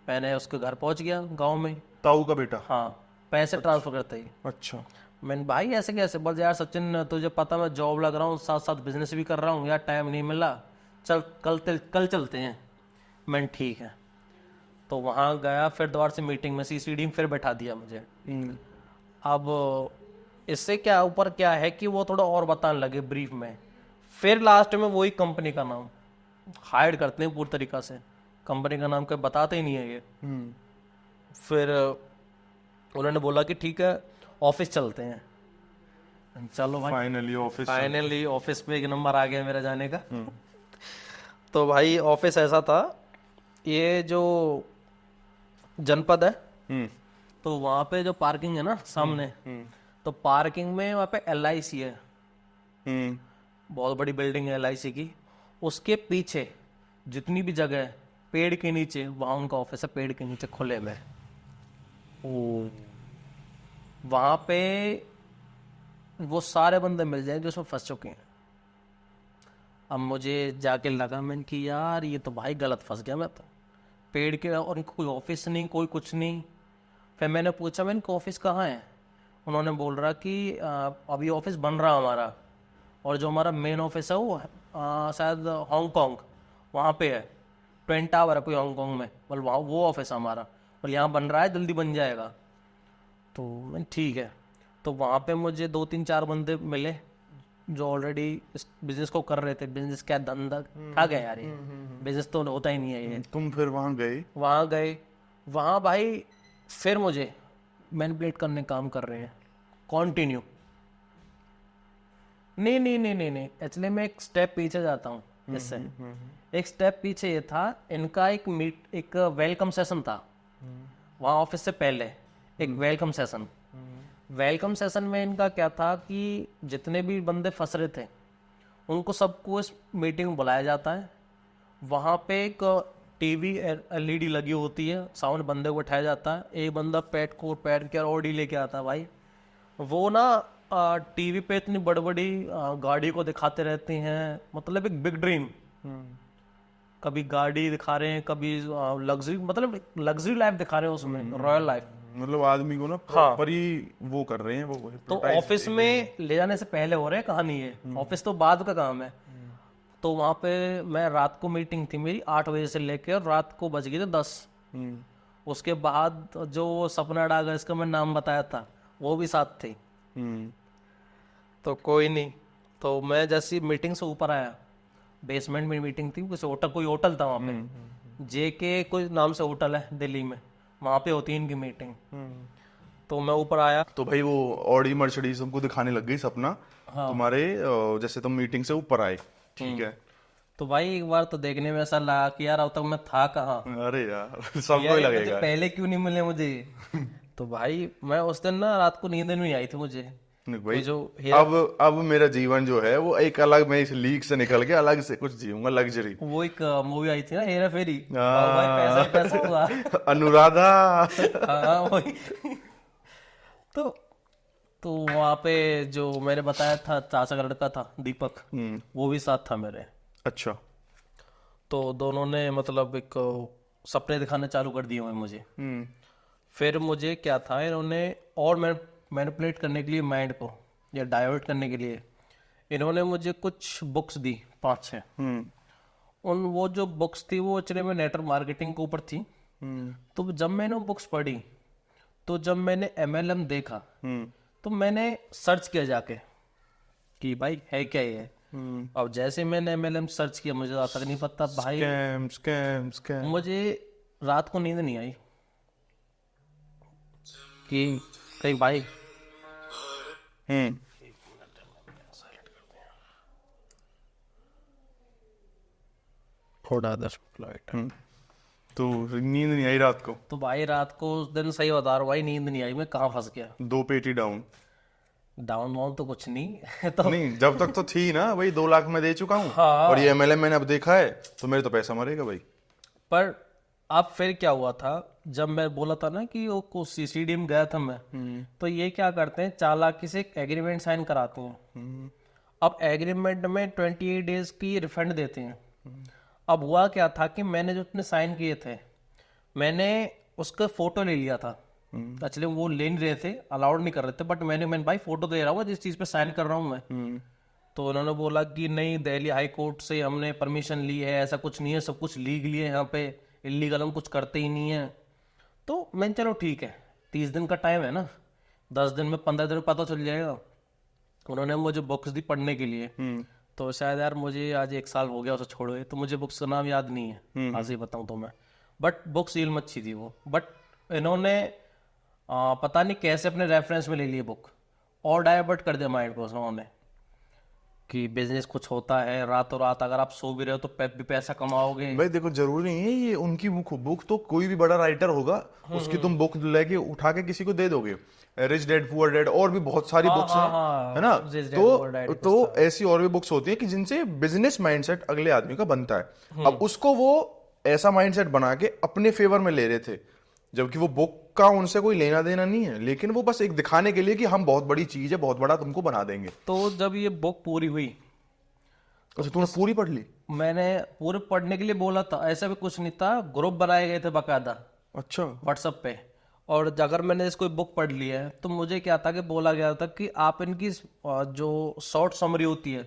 मैंने उसके घर पहुंच गया गांव में, ताऊ का बेटा। हाँ, पैसे ट्रांसफर करते ही। अच्छा। मैंने भाई ऐसे कैसे, बोल यार सचिन तुझे पता मैं जॉब लग रहा हूँ, साथ साथ बिजनेस भी कर रहा हूँ यार, टाइम नहीं मिला, चल कल चलते हैं। मैंने ठीक है। तो वहाँ गया, फिर दोबारा से मीटिंग में CCD में फिर बैठा दिया मुझे। अब इससे क्या ऊपर क्या है कि वो थोड़ा और बताने लगे ब्रीफ में, फिर लास्ट में वही कंपनी का नाम हाइड करते हैं पूरी तरीका से, कंपनी का नाम कोई बताते ही नहीं है ये। फिर उन्होंने बोला कि ठीक है ऑफिस चलते हैं। चलो भाई, फाइनली ऑफिस पे एक नंबर आ गया मेरा जाने का। तो भाई ऑफिस ऐसा था, ये जो जनपद है, तो वहाँ पे जो पार्किंग है ना सामने, तो पार्किंग में वहाँ पे LIC है, बहुत बड़ी बिल्डिंग है LIC की। उसके पीछे जितनी भी जगह है, पेड़ के नीचे, वहाँ उनका ऑफिस है, पेड़ के नीचे खुले में। वहाँ पे वो सारे बंदे मिल जाए जो उसमें फंस चुके हैं। अब मुझे जाके लगा, मैंने कि यार ये तो भाई गलत फंस गया मैं तो, पेड़ के और कोई ऑफिस नहीं, कोई कुछ नहीं। फिर मैंने पूछा मैंने ऑफिस कहाँ है, उन्होंने बोल रहा कि अभी ऑफिस बन रहा हमारा, और जो हमारा मेन ऑफिस है वो शायद हांगकांग वहाँ पे है, ट्विन टावर है कोई हांगकांग में, मतलब वहाँ वो ऑफिस है हमारा, और यहाँ बन रहा है, जल्दी बन जाएगा। तो मैं ठीक है, तो वहाँ पे मुझे 2-3-4 बंदे मिले जो ऑलरेडी इस बिजनेस को कर रहे थे। बिजनेस क्या धंधा खा गया यार, ये बिजनेस तो होता ही नहीं है ये। तुम फिर वहां गए? वहाँ गए, वहाँ भाई फिर मुझे मैनिपुलेट करने का काम कर रहे हैं कंटिन्यू। नहीं, एक्चुअली मैं एक स्टेप पीछे जाता हूँ इससे। एक स्टेप पीछे ये था, इनका एक वेलकम सेशन था वहाँ ऑफिस से पहले, एक वेलकम सेशन। वेलकम सेशन में इनका क्या था कि जितने भी बंदे फंस रहे थे उनको सबको इस मीटिंग में बुलाया जाता है। वहाँ पे एक टीवी एलईडी लगी होती है, सामने बंदे को बैठाया जाता है, एक बंदा पेट कोट पहन के और ऑडी लेके आता है भाई। वो ना टीवी पे इतनी बड़ी बड़ी गाड़ी को दिखाते रहते हैं, मतलब एक बिग ड्रीम। कभी गाड़ी दिखा रहे हैं, कभी लग्जरी, मतलब लग्जरी लाइफ दिखा रहे हैं उसमें, रॉयल लाइफ। मतलब आदमी को ना प्रॉपर ही वो कर रहे हैं वो। तो ऑफिस में ले जाने से पहले हो रहे हैं कहानी ये, ऑफिस तो बाद का काम है। तो वहाँ पे मैं रात को मीटिंग थी मेरी 8 बजे से लेके, और रात को बज गए थे 10। उसके बाद जो सपना डागर इसका मैं नाम बताया था वो भी साथ थी। तो कोई नहीं, तो मैं जैसी मीटिंग से ऊपर आया, बेसमेंट में मीटिंग थी, कोई होटल था वहाँ पे, जेके कोई नाम से होटल है दिल्ली में, वहाँ पे होती है इनकी मीटिंग। तो मैं ऊपर आया तो भाई वो ऑडी मर्सिडीज तुमको दिखाने लग गई सपना तुम्हारे, जैसे तुम मीटिंग से ऊपर आए, ठीक है। तो भाई एक बार तो देखने में ऐसा लगा कि यार अब तक मैं था कहाँ, अरे यार सबको ही लगेगा पहले क्यों नहीं मिले मुझे। तो भाई मैं उस दिन ना रात को नींद नहीं आई थी मुझे। भाई जो अब मेरा जीवन जो है वो एक अलग, मैं इस लीग से निकल के अलग से कुछ जीऊंगा, लग्जरी। वो एक मूवी आई थी ना, हेरा फेरी, भाई पैसा ही पैसा हुआ। अनुराधा। हाँ वही। तो वहाँ पे जो मैंने बताया था चाचा का लड़का था दीपक, वो भी साथ था मेरे। अच्छा। तो दोनों ने मतलब एक सपने दिखाने चालू कर दिए हुए मुझे। फिर मुझे क्या था, इन्होंने और मैनिपुलेट करने के लिए माइंड को, या डाइवर्ट करने के लिए इन्होंने मुझे कुछ बुक्स दी 5-6। वो जो बुक्स थी वो एक्चुअली में नेटवर्क मार्केटिंग के ऊपर थी। तो जब मैंने वो बुक्स पढ़ी, तो जब मैंने MLM देखा, तो मैंने सर्च किया जाके कि भाई है क्या ये। अब जैसे मैंने MLM सर्च किया, मुझे आज तक नहीं पता भाई, स्कैम। मुझे रात को नींद नहीं आई कि कहीं भाई फ्लाइट। तो नींद नहीं आई रात को? तो भाई रात को उस दिन सही बता रहा हूँ भाई, नींद नहीं आई, मैं कहाँ फंस गया। 2 पेटी डाउन? डाउन तो कुछ नहीं। तो नहीं, जब तक तो थी ना वही 2 लाख में दे चुका हूँ। हाँ। और ये MLM मैंने अब देखा है तो मेरे तो पैसा मरेगा भाई। पर अब फिर क्या हुआ था, जब मैं बोला था ना कि वो CCD में गया था मैं, तो ये क्या करते हैं, चालाकी से एक एग्रीमेंट साइन कराते हैं। अब एग्रीमेंट में 28 डेज की रिफंड देते हैं। अब हुआ क्या था कि मैंने जो अपने साइन किए थे, मैंने उसका फोटो ले लिया था। एक्चुअली वो ले नहीं रहे थे, अलाउड नहीं कर रहे थे, बट मैंने भाई फोटो दे रहा हूँ जिस चीज पे साइन कर रहा हूँ मैं। तो उन्होंने बोला कि नहीं, दिल्ली हाई कोर्ट से हमने परमिशन ली है, ऐसा कुछ नहीं है, सब कुछ लीगली है, यहाँ पे इलीगल हम कुछ करते ही नहीं है। तो मैंने चलो ठीक है, 30 दिन का टाइम है ना, 10 दिन में 15 दिन में पता चल जाएगा। उन्होंने मुझे बुक्स दी पढ़ने के लिए। तो शायद यार मुझे आज 1 साल हो गया उसे छोड़े, तो मुझे बुक्स का नाम याद नहीं है आज ही बताऊं तो मैं, बट बुक्स इल्म अच्छी थी वो। बट इन्होंने पता नहीं कैसे अपने रेफरेंस में ले लिए बुक, और डाइवर्ट कर दिया माइंड को उन्होंने कि बिजनेस कुछ होता है रातों रात, अगर आप सो भी रहे हो तो भी पैसा कमाओगे। भाई देखो, जरूरी नहीं है ये उनकी बुक तो कोई भी बड़ा राइटर होगा उसकी तुम बुक लेके उठा के किसी को दे दोगे, रिच डैड पुअर डैड, और भी बहुत सारी बुक्स हैं, है ना। तो ऐसी और भी बुक्स होती है कि जिनसे बिजनेस माइंडसेट अगले आदमी का बनता है। अब उसको वो ऐसा माइंडसेट बना के अपने फेवर में ले रहे थे, जबकि वो बुक का उनसे कोई लेना देना नहीं है, लेकिन वो बस एक दिखाने के लिए कि हम बहुत बड़ी चीज है, बहुत बड़ा तुमको बना देंगे। तो जब ये बुक पूरी हुई, अच्छा तुमने पूरी पढ़ ली? मैंने पूरे पढ़ने के लिए बोला था, ऐसा भी कुछ नहीं था, ग्रुप बनाए गए थे बाकायदा। अच्छा। व्हाट्सएप पे। और अगर मैंने इसको बुक पढ़ ली है तो मुझे क्या था कि बोला गया था कि आप इनकी जो शॉर्ट समरी होती है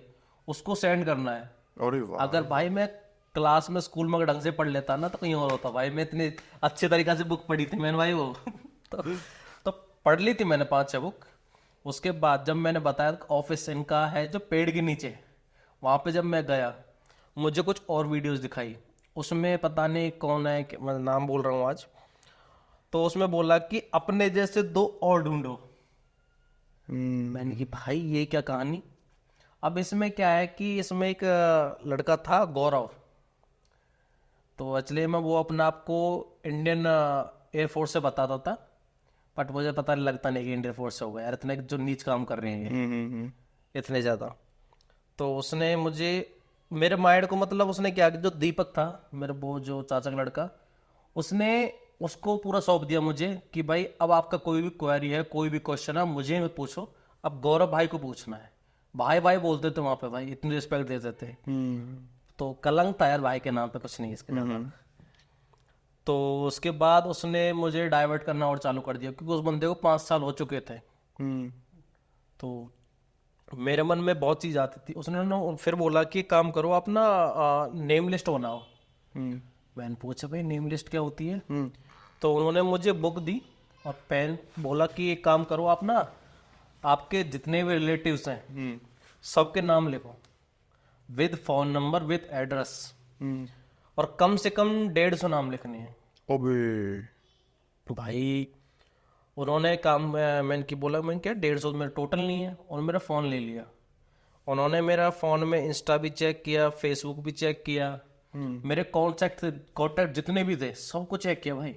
उसको सेंड करना है। अरे वाह। अगर भाई मैं क्लास में स्कूल में अगर ढंग से पढ़ लेता ना तो कहीं और होता भाई। मैं इतनी अच्छे तरीके से बुक पढ़ी थी मैंने भाई वो तो पढ़ ली थी मैंने 5-6 बुक। उसके बाद जब मैंने बताया ऑफिस इनका है जो पेड़ के नीचे, वहां पे जब मैं गया मुझे कुछ और वीडियोस दिखाई। उसमें पता नहीं कौन है, मैं नाम बोल रहा हूँ आज, तो उसमें बोला कि अपने जैसे 2 और ढूंढो। मैंने कि भाई ये क्या कहानी। अब इसमें क्या है कि इसमें एक लड़का था गौरव, तो एक्चुअली मैं वो अपना आपको इंडियन एयरफोर्स से बताता था, बट मुझे पता नहीं लगता नहीं कि इंडियन फोर्स से होगा यार, इतने जो नीच काम कर रहे हैं ये इतने ज़्यादा। तो उसने मुझे मेरे माइंड को मतलब उसने क्या किया, जो दीपक था मेरे वो जो चाचा का लड़का, उसने उसको पूरा सौंप दिया मुझे कि भाई अब आपका कोई भी क्वेरी है, कोई भी क्वेश्चन है मुझे मत पूछो, अब गौरव भाई को पूछना है। भाई भाई बोलते थे वहां पे, भाई इतनी रिस्पेक्ट देते थे। तो कलंक था यार भाई के नाम पे, कुछ नहीं इसके ज्यादा। तो उसके बाद उसने मुझे डाइवर्ट करना और चालू कर दिया क्योंकि उस बंदे को 5 साल हो चुके थे। तो मेरे मन में बहुत चीज आती थी। उसने ना फिर बोला कि काम करो अपना नेम लिस्ट बनाओ। मैंने पूछा भाई नेम लिस्ट क्या होती है? तो उन्होंने मुझे बुक दी और पेन, बोला कि एक काम करो आप ना आपके जितने भी रिलेटिव्स हैं सबके नाम लिखो with phone number with address, और कम से कम 150 नाम लिखने हैं। अबे भाई उन्होंने काम मैंने की बोला, मैंने क्या 150 मेरा टोटल नहीं है, और मेरा फ़ोन ले लिया। उन्होंने मेरा फ़ोन में इंस्टा भी चेक किया, फेसबुक भी चेक किया, मेरे कॉन्टैक्ट जितने भी थे सबको चेक किया भाई।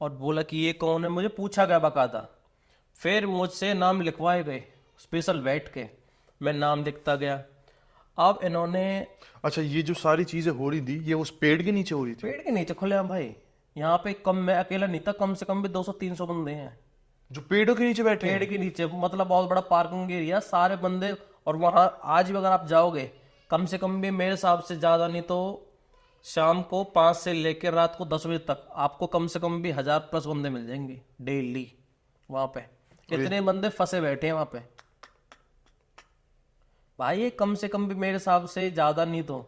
और बोला कि ये कौन है, मुझे पूछा गया बाकायदा, फिर मुझसे नाम लिखवाए गए स्पेशल बैठ के, मैं नाम लिखता गया। अब इन्होंने अच्छा, ये जो सारी चीजें हो रही थी ये उस पेड़ के नीचे हो रही थी? पेड़ के नीचे खुले हम भाई, यहाँ पे कम मैं अकेला नहीं था, कम से कम भी 200-300 बंदे हैं जो पेड़ों के नीचे बैठे हैं? पेड़ के नीचे। मतलब बहुत बड़ा पार्किंग एरिया, सारे बंदे। और वहां आज भी अगर आप जाओगे कम से कम भी मेरे हिसाब से ज्यादा नहीं तो शाम को 5 से लेकर रात को 10 बजे तक आपको कम से कम भी 1000+ बंदे मिल जाएंगे डेली वहां पे। इतने बंदे फंसे बैठे हैं वहां पे भाई। ये कम से कम भी मेरे हिसाब से ज्यादा नहीं तो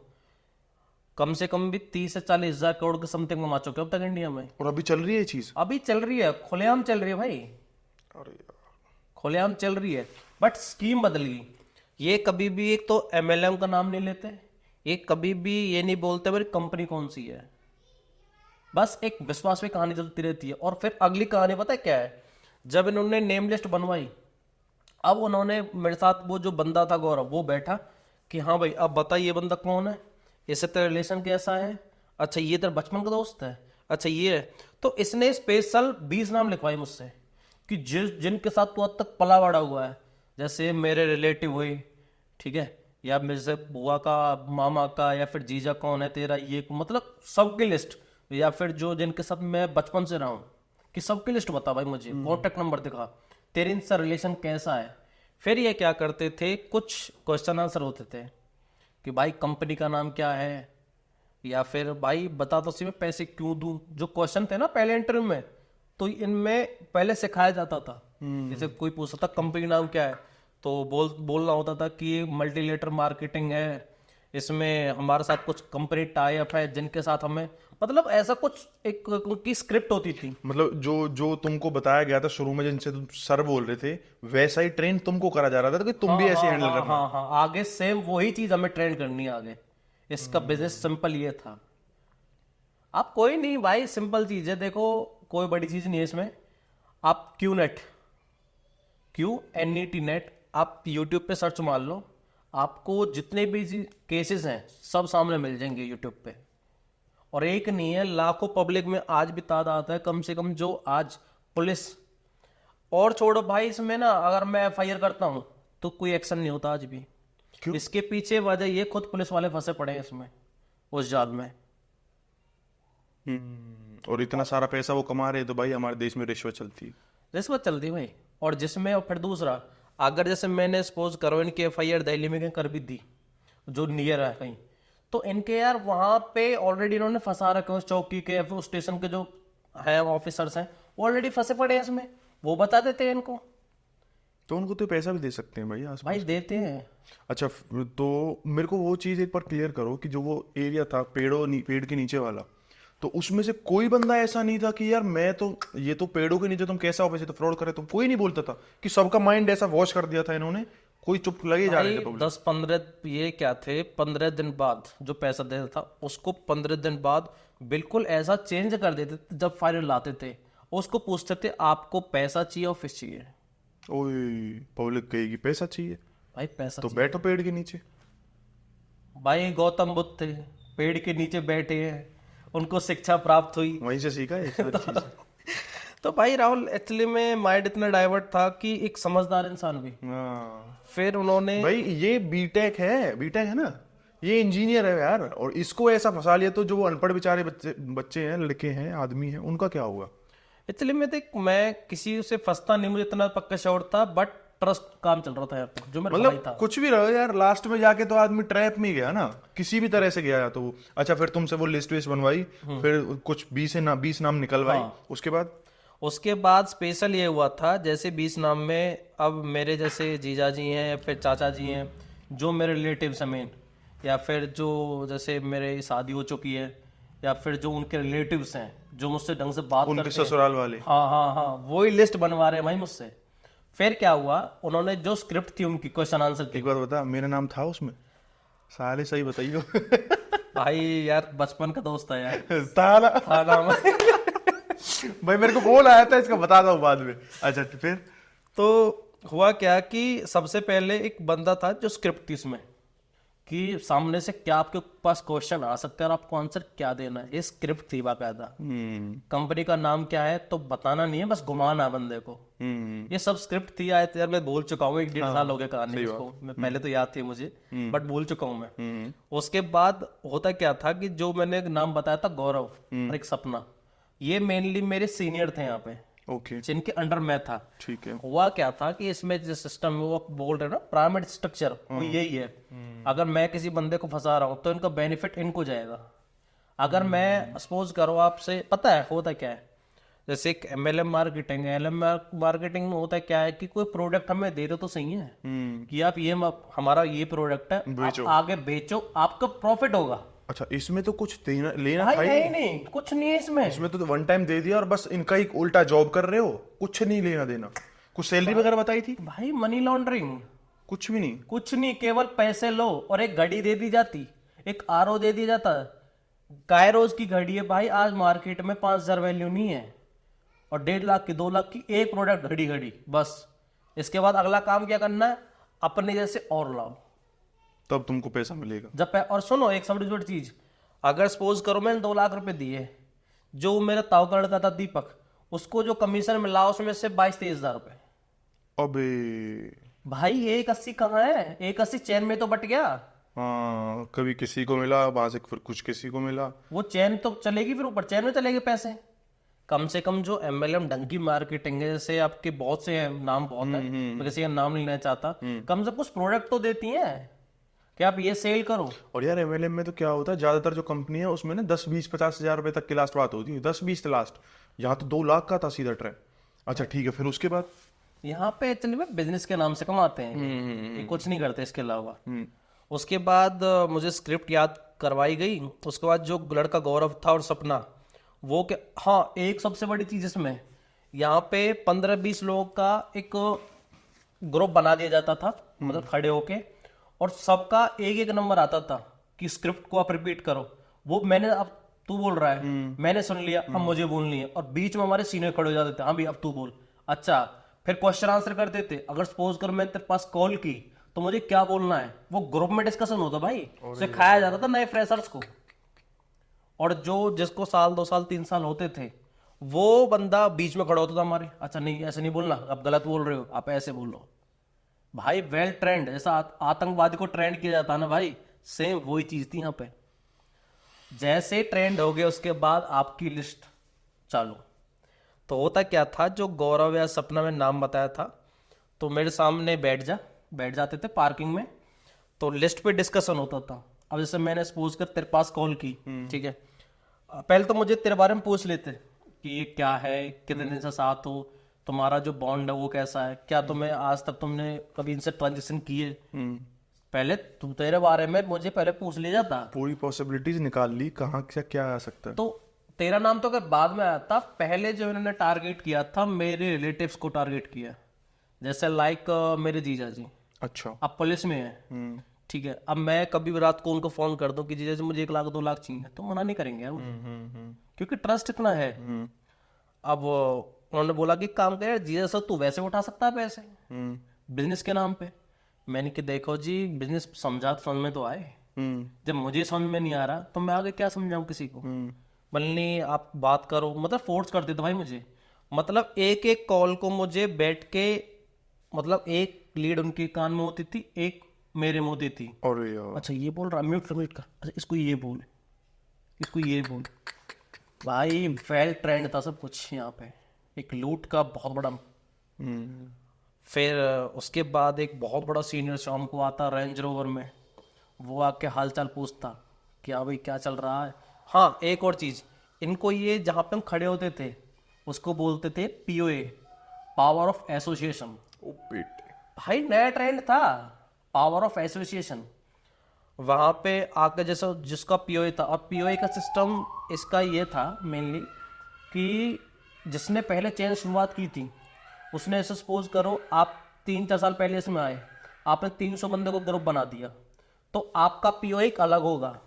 कम से कम भी 30 से 40 हजार करोड़ के समथिंग कमा चुके अब तक इंडिया में। और अभी चल रही है ये चीज? अभी चल रही है, खुलेआम चल रही है भाई, अरे यार, खुलेआम चल रही है। बट स्कीम बदल गई। ये कभी भी एक तो MLM का नाम नहीं लेते, एक कभी भी ये नहीं बोलते मेरी कंपनी कौन सी है, बस एक विश्वास पे कहानी चलती रहती है। और फिर अगली कहानी पता है क्या है, जब इन्होंने नेम लिस्ट बनवाई, अब उन्होंने मेरे साथ वो जो बंदा था गौरव, वो बैठा कि हाँ भाई अब बता ये बंदा कौन है, इससे तेरा रिलेशन कैसा है, अच्छा ये तेरा बचपन का दोस्त है, अच्छा ये है। तो इसने स्पेशल 20 नाम लिखवाए मुझसे कि जिनके साथ तू अब तक पला बड़ा हुआ है, जैसे मेरे रिलेटिव हुए, ठीक है, या मेरे से बुआ का, मामा का, या फिर जीजा कौन है तेरा, ये मतलब सबकी लिस्ट, या फिर जो जिनके साथ मैं बचपन से रहा हूँ कि सबकी लिस्ट बता भाई मुझे, कॉन्टेक्ट नंबर दिखा, तेरे इनसे रिलेशन कैसा है। फिर ये क्या करते थे, कुछ क्वेश्चन आंसर होते थे कि भाई कंपनी का नाम क्या है, या फिर भाई बता दो मैं पैसे क्यों दूं, जो क्वेश्चन थे ना पहले इंटरव्यू में, तो इनमें पहले सिखाया जाता था। जैसे कोई पूछता था कंपनी नाम क्या है, तो बोलना होता था कि मल्टीलेटर मार्केटिंग है, इसमें हमारे साथ कुछ कंपनी टाई अप है जिनके साथ हमें, मतलब ऐसा कुछ एक उनकी स्क्रिप्ट होती थी। मतलब जो जो तुमको बताया गया था शुरू में, जिनसे तुम सर बोल रहे थे, वैसा ही ट्रेन तुमको करा जा रहा था कि तुम भी ऐसे हैंडल करना। हाँ, आगे सेम वही चीज हमें ट्रेन करनी है आगे। इसका बिजनेस सिंपल ये था। आप कोई नहीं भाई, सिंपल चीज है, देखो कोई बड़ी चीज नहीं है इसमें। आप QNET नेट आप यूट्यूब पे सर्च मार लो, आपको जितने भी केसेस हैं सब सामने मिल जाएंगे यूट्यूब पे। और एक नहीं है, लाखों पब्लिक में आज भी तादाद है कम से कम जो आज पुलिस, और छोड़ो भाई इसमें ना, अगर मैं FIR करता हूं तो कोई एक्शन नहीं होता आज भी। क्यों? इसके पीछे वजह ये खुद पुलिस वाले फंसे पड़े हैं इसमें, उस जाल में। और इतना सारा पैसा वो कमा रहे हैं, तो भाई हमारे देश में रिश्वत चलती है। रिश्वत चलती है भाई। और जिसमें, और फिर दूसरा, अगर जैसे मैंने सपोज करो इनकी FIR दिल्ली में कहीं कर भी दी, जो नियर है कहीं, तो इनके यार वहां पे ऑलरेडी इन्होंने फंसा रखे उस चौकी के या फिर उस स्टेशन के जो है ऑफिसर्स हैं, ऑलरेडी फंसे पड़े हैं इसमें। वो बता देते हैं इनको तो उनको तो पैसा भी दे सकते हैं भाई आस भाई देते हैं। अच्छा तो मेरे को वो चीज एक बार क्लियर करो कि जो वो एरिया था पेड़ के नीचे वाला, तो उसमें से कोई बंदा ऐसा नहीं था कि यार मैं तो ये तो पेड़ों के नीचे तुम कैसा हो, वैसे तो फ्रॉड करे, तो कोई नहीं बोलता था कि सबका माइंड ऐसा वॉश कर दिया था इन्होंने, कोई चुप लगे जा रहे थे भाई 10-15 ये क्या थे, 15 दिन बाद जो पैसा देता था उसको 15 दिन बाद बिल्कुल ऐसा चेंज कर देते थे। जब फाइल लाते थे उसको पूछते थे आपको पैसा चाहिए ऑफिस चाहिए। ओए पब्लिक कहेगी पैसा चाहिए भाई पैसा तो बैठो पेड़ के नीचे। भाई गौतम बुद्ध थे, पेड़ के नीचे बैठे हैं, उनको शिक्षा प्राप्त हुई। वहीं से सीखा है सारी चीजें। तो भाई राहुल एक्चुअली में माइंड इतना डाइवर्ट था कि एक समझदार इंसान भी, हाँ फिर उन्होंने भाई ये बीटेक है ना, ये इंजीनियर है यार, और इसको ऐसा फंसा लिया, तो जो वो अनपढ़ बेचारे बच्चे हैं, लड़के हैं, आदमी हैं, उनका क्या हुआ? एक्चुअली में देख मैं किसी से फंसता नहीं, मुझे इतना पक्का श्योर था, बट ट्रस्ट काम चल रहा था यहाँ पे जो मेरा भाई था। कुछ भी रहो यार, लास्ट में जाके तो आदमी ट्रैप में गया ना, किसी भी तरह से गया तो। अच्छा फिर तुमसे वो लिस्ट विस्ट बनवाई, फिर कुछ 20 नाम निकलवाई, उसके बाद स्पेशल ये हुआ था, जैसे 20 नाम में अब मेरे जैसे जीजा जी हैं या फिर चाचा जी हैं, जो मेरे रिलेटिव्स हैं मेन, या फिर जो जैसे मेरे शादी हो चुकी है, या फिर जो उनके रिलेटिव्स हैं जो मुझसे ढंग से बात उनके करते हैं, ससुराल वाले, हाँ वही लिस्ट बनवा रहे हैं भाई मुझसे। फिर क्या हुआ, उन्होंने जो स्क्रिप्ट थी उनकी क्वेश्चन आंसर की, एक बात बता, मेरा नाम था उसमें? साले सही बताइयो। भाई यार बचपन का दोस्त है यार। साला हाँ नाम भाई मेरे को बोल आया था, इसका बता दो बाद में। अच्छा फिर तो हुआ क्या कि सबसे पहले एक बंदा था जो स्क्रिप्ट थी इसमें, कि सामने से क्या आपके पास क्वेश्चन आ सकता है और आपको आंसर क्या देना है। ये स्क्रिप्ट थी बाकायदा। कंपनी का नाम क्या है तो बताना नहीं है, बस घुमाना बंदे को। ये सब स्क्रिप्ट थी। आए यार मैं बोल चुका हूँ, 1-1.5 साल हो गए कहानी इसको, मैं पहले तो याद थी मुझे, बट भूल चुका हूँ मैं। उसके बाद होता क्या था कि जो मैंने एक नाम बताया था गौरव और एक सपना, ये मेनली मेरे सीनियर थे यहाँ पे, ओके जिनके अंडर मैं था। ठीक है। हुआ क्या था कि इसमें जो सिस्टम है वो बोल रहे ना पिरामिड स्ट्रक्चर, वो यही है। अगर मैं किसी बंदे को फंसा रहा हूँ तो इनका बेनिफिट इनको जाएगा। अगर मैं सपोज करो, आपसे पता है होता क्या है, जैसे एक MLM मार्केटिंग है। MLM मार्केटिंग में होता क्या है कि कोई प्रोडक्ट हमें दे रहे तो सही है कि आप ये हमारा ये प्रोडक्ट है, आप आगे बेचो, आपका प्रॉफिट होगा। अच्छा इसमें तो कुछ देना लेना भाई था ही नहीं, कुछ नहीं है इसमें। इसमें तो वन टाइम दे दिया और बस इनका एक उल्टा जॉब कर रहे हो, कुछ नहीं लेना देना। कुछ सैलरी वगैरह बताई थी? भाई मनी लॉन्ड्रिंग कुछ भी नहीं। कुछ नहीं, केवल पैसे लो और एक घड़ी दे दी जाती, एक RO दे दिया जाता। कायरोज की घड़ी है भाई, आज मार्केट में 5,000 वैल्यू नहीं है, और 1.5 लाख की 2 लाख की एक प्रोडक्ट घड़ी बस। इसके बाद अगला काम क्या करना है, अपने जैसे और लाओ, तब तुमको पैसा मिलेगा। और सुनो एक सबसे बड़ी चीज, अगर सपोज करो मैंने 2 लाख रुपए दिए, जो मेरा ताऊ का लड़का था दीपक, उसको जो कमीशन मिला उसमें से 22-23 हजार रुपए। अबे भाई 180 कहाँ है, 180 चैन में तो बट गया। हाँ, कभी किसी को मिला, वहां से फिर कुछ किसी को मिला। वो चैन तो चलेगी, फिर ऊपर चैन में चलेंगे पैसे। कम से कम जो MLM ढंग की मार्केटिंग है, जैसे आपके बहुत से हैं, नाम बहुत है, मैं किसी का नाम नहीं लेना चाहता, कम से कम कुछ प्रोडक्ट तो देती हैं कि आप ये सेल करो। और यार MLM में तो क्या होता है, ज्यादातर जो कंपनी है उसमें ना 10-20-50 हजार रुपए तक की लास्ट बात होती है, 10-20 लास्ट। यहाँ तो 2 लाख का था सीधा ट्रैक। अच्छा ठीक है, फिर उसके बाद यहाँ पे एक्चुअली में बिजनेस के नाम से कमाते हैं, ये कुछ नहीं करते इसके अलावा। उसके बाद मुझे स्क्रिप्ट याद करवाई गई। उसके बाद जो लड़का गौरव था और सपना, वो क्या, हाँ एक सबसे बड़ी चीज इसमें, यहाँ पे 15-20 लोगों का एक ग्रुप बना दिया जाता था, मतलब खड़े होके, और सबका एक नंबर आता था कि स्क्रिप्ट को आप रिपीट करो। वो मैंने, अब तू बोल रहा है, मैंने सुन लिया, अब मुझे बोलनी है, और बीच में हमारे सीनियर खड़े हो जाते थे, हाँ भी अब तू बोल। अच्छा फिर क्वेश्चन आंसर करते थे। अगर सपोज कर मैं तेरे पास कॉल की तो मुझे क्या बोलना है, वो ग्रुप में डिस्कशन होता भाई, सिखाया जाता था नए फ्रेशर्स को। और जो जिसको 1-2 साल 3 साल होते थे, वो बंदा बीच में खड़ा होता था हमारे, अच्छा नहीं ऐसे नहीं बोलना, आप गलत बोल रहे हो, आप ऐसे बोलो। भाई वेल ट्रेंड, जैसा आतंकवादी को ट्रेंड किया जाता है ना भाई, सेम वही चीज थी यहाँ पे। जैसे ट्रेंड हो गया उसके बाद आपकी लिस्ट चालू। तो होता क्या था, जो गौरव या सपना में नाम बताया था, तो मेरे सामने बैठ जाते थे पार्किंग में, तो लिस्ट पे डिस्कशन होता था। अब जैसे मैंने सपोज कर तेरे पास कॉल की, ठीक है, पहले तो मुझे तेरे बारे में पूछ लेते कि ये क्या है, कितने दिन से साथ हो, तुम्हारा जो बॉन्ड है वो कैसा है, क्या तुम्हें आज तक तुमने कभी इनसे ट्रांजेक्शन किए, पहले तुम तेरे बारे में मुझे पहले पूछ लिया जाता। पूरी पॉसिबिलिटीज निकाल ली, कहाँ से क्या आ सकता है। तो तेरा नाम तो अगर बाद में आया था, पहले जो इन्होंने टारगेट किया था मेरे रिलेटिव्स को टारगेट किया, जैसे लाइक मेरे जीजा जी अच्छा। अब पुलिस में है, ठीक है, अब मैं कभी भी रात को उनको फोन कर दूं कि जीजा जी मुझे 1 लाख 2 लाख चाहिए, तो मना नहीं करेंगे यार वो, क्योंकि ट्रस्ट इतना है। अब उन्होंने बोला कि काम कर जीजा सर, तू वैसे उठा सकता है पैसे बिजनेस के नाम पे। मैंने कि देखो जी, बिजनेस समझ में तो आए, जब मुझे समझ में नहीं आ रहा तो मैं आगे क्या समझाऊं किसी को। बल्कि आप बात करो, मतलब फोर्स करते थे भाई मुझे, मतलब एक एक कॉल को मुझे बैठ के, मतलब एक लीड उनके कान में होती थी, एक मेरे में होती थी। और यार अच्छा ये बोल रहा, म्यूट कर, अच्छा इसको ये बोल, इसको ये बोल। भाई फेल ट्रेंड था सब कुछ यहाँ पे, एक लूट का बहुत बड़ा। फिर उसके बाद एक बहुत बड़ा सीनियर शाम को आता रेंज रोवर में, वो आके हालचाल पूछता कि हाँ भाई क्या चल रहा है। हाँ एक और चीज़, इनको ये जहाँ पे हम खड़े होते थे उसको बोलते थे POA, पावर ऑफ एसोसिएशन। ओ बेटे, भाई नया ट्रेंड था पावर ऑफ एसोसिएशन। वहाँ पे आके जैसे जिसका POA था, अब POA का सिस्टम इसका ये था मेनली कि जिसने पहले चेन शुरुआत की थी उसने, ऐसे सपोज करो आप 3-4 साल पहले इसमें आए, आपने 300 बंदे को ग्रुप बना दिया, तो आपका POA एक अलग होगा,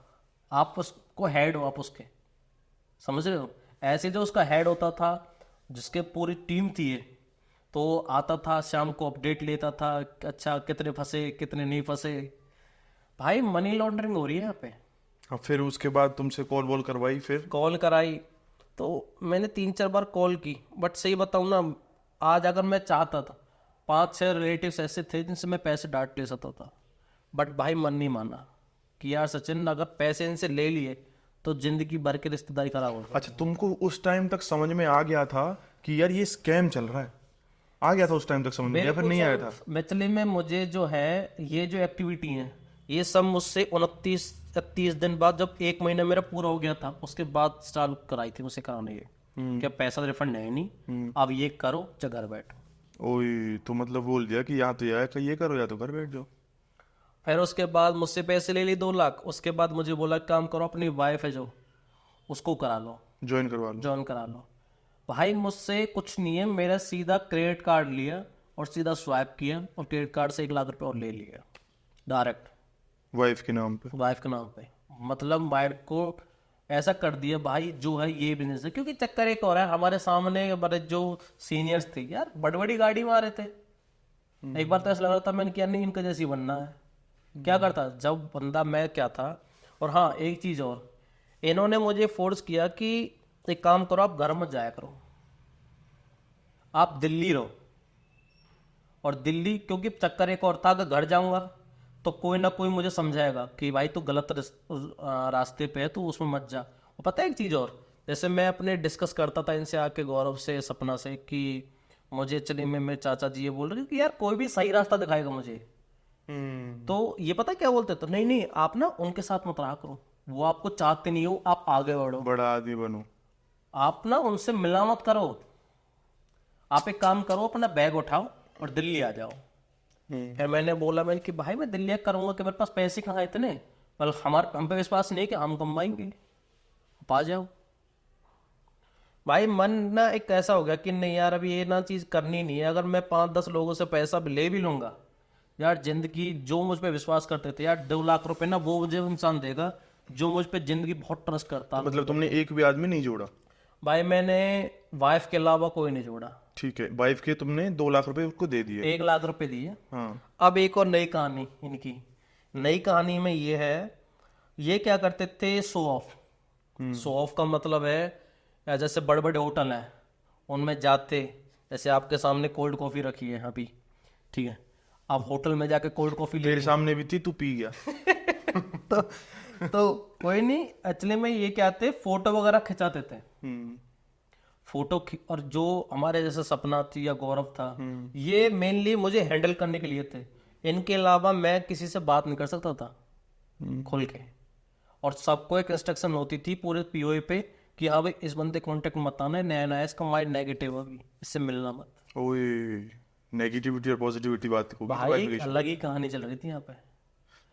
आप उसको हेड हो, आप उसके, समझ रहे हो। ऐसे जो उसका हेड होता था जिसके पूरी टीम थी ये, तो आता था शाम को अपडेट लेता था, अच्छा कितने फंसे कितने नहीं फंसे। भाई मनी लॉन्ड्रिंग हो रही है यहाँ पे। हाँ, फिर उसके बाद तुमसे कॉल वॉल करवाई फिर? कॉल कराई तो मैंने 3-4 बार कॉल की, बट सही बताऊँ ना, आज अगर मैं चाहता था 5-6 रिलेटिव्स ऐसे थे जिनसे मैं पैसे डांट ले सकता था, बट भाई मन नहीं माना कि यार सचिन अगर पैसे इनसे ले लिए तो जिंदगी भर की रिश्तेदारी खराब हो। अच्छा, तुमको उस टाइम तक समझ में आ गया था कि यार ये स्कैम चल रहा है? आ गया था उस टाइम तक समझ में, या फिर नहीं आया था? एक्चुअली में मुझे जो है ये जो एक्टिविटी है ये सब मुझसे 29-30 दिन बाद, जब 1 महीना मेरा पूरा हो गया था, उसके बाद चालू कराई थी मुझसे कराने ये, क्या पैसा रिफंड है नहीं, अब ये करो चाहे घर बैठ। ओए, तो मतलब बोल दिया कि या तो ये करो या तो घर बैठ जाओ। फिर उसके बाद मुझसे पैसे ले ली 2 लाख, उसके बाद मुझे बोला काम करो, अपनी वाइफ है जो उसको करा लो, ज्वाइन करवा लो। ज्वाइन करा लो। भाई मुझसे कुछ नहीं है, मेरा सीधा क्रेडिट कार्ड लिया और सीधा स्वाइप किया और क्रेडिट कार्ड से 1 लाख रुपए और ले लिया डायरेक्ट वाइफ के नाम पे? वाइफ के नाम पे। मतलब माइंड को ऐसा कर दिया भाई, जो है ये बिजनेस है। क्योंकि चक्कर एक और है, हमारे सामने बड़े जो सीनियर्स थे यार, बड़ी बड़ी गाड़ी में आ रहे थे। एक बार तो ऐसा लग रहा था मैंने किया नहीं, इनका जैसी बनना है। क्या करता जब बंदा, मैं क्या था। और हाँ एक चीज़ और, इन्होंने मुझे फोर्स किया कि एक काम करो, आप घर मत जाया करो, आप दिल्ली रहो। और दिल्ली, क्योंकि चक्कर एक और था, अगर घर जाऊंगा तो कोई ना कोई मुझे समझाएगा कि भाई तू गलत रास्ते पे है, तू उसमें मत जा। और पता है एक चीज़ और, जैसे मैं अपने डिस्कस करता था इनसे आके, गौरव से, सपना से, कि मुझे चलिए में मेरे चाचा जी ये बोल रहे कि यार कोई भी सही रास्ता दिखाएगा मुझे। तो ये पता है क्या बोलते, तो नहीं नहीं आप ना उनके साथ मत रहा करो, वो आपको चाहते नहीं हो, आप आगे बढ़ो, बड़ा आदमी बनो, आप ना उनसे मिलना मत करो। आप एक काम करो, अपना बैग उठाओ और दिल्ली आ जाओ। फिर मैंने बोला मैं कि भाई मैं दिल्ली करूंगा कि मेरे पास पैसे कहाँ इतने, मतलब हम पे विश्वास नहीं कि हम कमाएंगे, आप आ जाओ। भाई मन ना एक ऐसा हो गया कि नहीं यार अभी ये ना चीज़ करनी नहीं है। अगर मैं 5-10 लोगों से पैसा ले भी लूंगा यार, जिंदगी जो मुझ पे विश्वास करते थे यार, 2 लाख रुपए ना वो मुझे इंसान देगा जो मुझ पे जिंदगी बहुत ट्रस्ट करता। मतलब तुमने एक भी आदमी नहीं जोड़ा? भाई मैंने वाइफ के अलावा कोई नहीं जोड़ा। ठीक है, वाइफ के तुमने 2 लाख रुपए उसको दे दिए? 1 लाख रुपए दिए। हाँ। अब एक और नई कहानी इनकी, नई कहानी में ये है, ये क्या करते थे, शो ऑफ। शो ऑफ का मतलब है जैसे बड़े बड़े होटल हैं उनमें जाते, जैसे आपके सामने कोल्ड कॉफी रखी है अभी, ठीक है, आप होटल में जाके कोल्ड कॉफी ले, तेरे सामने भी थी, तू पी गया। तो कोई नहीं, एक्चुअली में ये क्या थे, फोटो वगैरह खिंचाते थे। फोटो और जो हमारे जैसे सपना थी या गौरव था, ये मेनली मुझे हैंडल करने के लिए थे। इनके अलावा मैं किसी से बात नहीं कर सकता था खुल के। और सबको एक इंस्ट्रक्शन होती थी पूरे POA पे कि हाँ भाई इस बंदे कॉन्टेक्ट मत आना, नया नया इसका माइंड नेगेटिव है, अभी इससे मिलना मत। ओए, नेगेटिविटी और पॉजिटिविटी बात होगी तो भाई वाइब्रेशन। अलग ही कहानी चल रही थी यहाँ पे।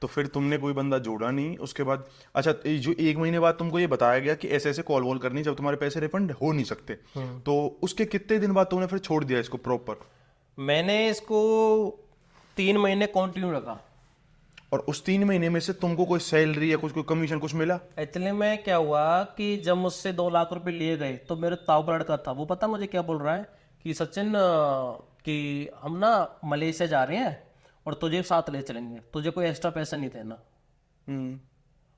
तो फिर तुमने कोई बंदा जोड़ा नहीं उसके बाद? अच्छा, ये जो 1 महीने बाद तुमको ये बताया गया कि ऐसे ऐसे कॉल वॉल करनी जब तुम्हारे पैसे रिफंड हो नहीं सकते, तो उसके कितने दिन बाद तुमने फिर छोड़ दिया इसको प्रॉपर? मैंने इसको 3 महीने कंटिन्यू रखा। और उस 3 महीने में से तुमको कोई सैलरी या कुछ कोई कमीशन कुछ मिला? एक्चुअली में क्या हुआ कि जब मुझसे 2 लाख रुपए लिए गए तो मेरे ताऊ का लड़का था, वो पता मुझे क्या बोल रहा है कि सचिन कि हम ना मलेशिया जा रहे हैं और तुझे साथ ले चलेंगे, तुझे कोई एक्स्ट्रा पैसा नहीं देना। हम्म।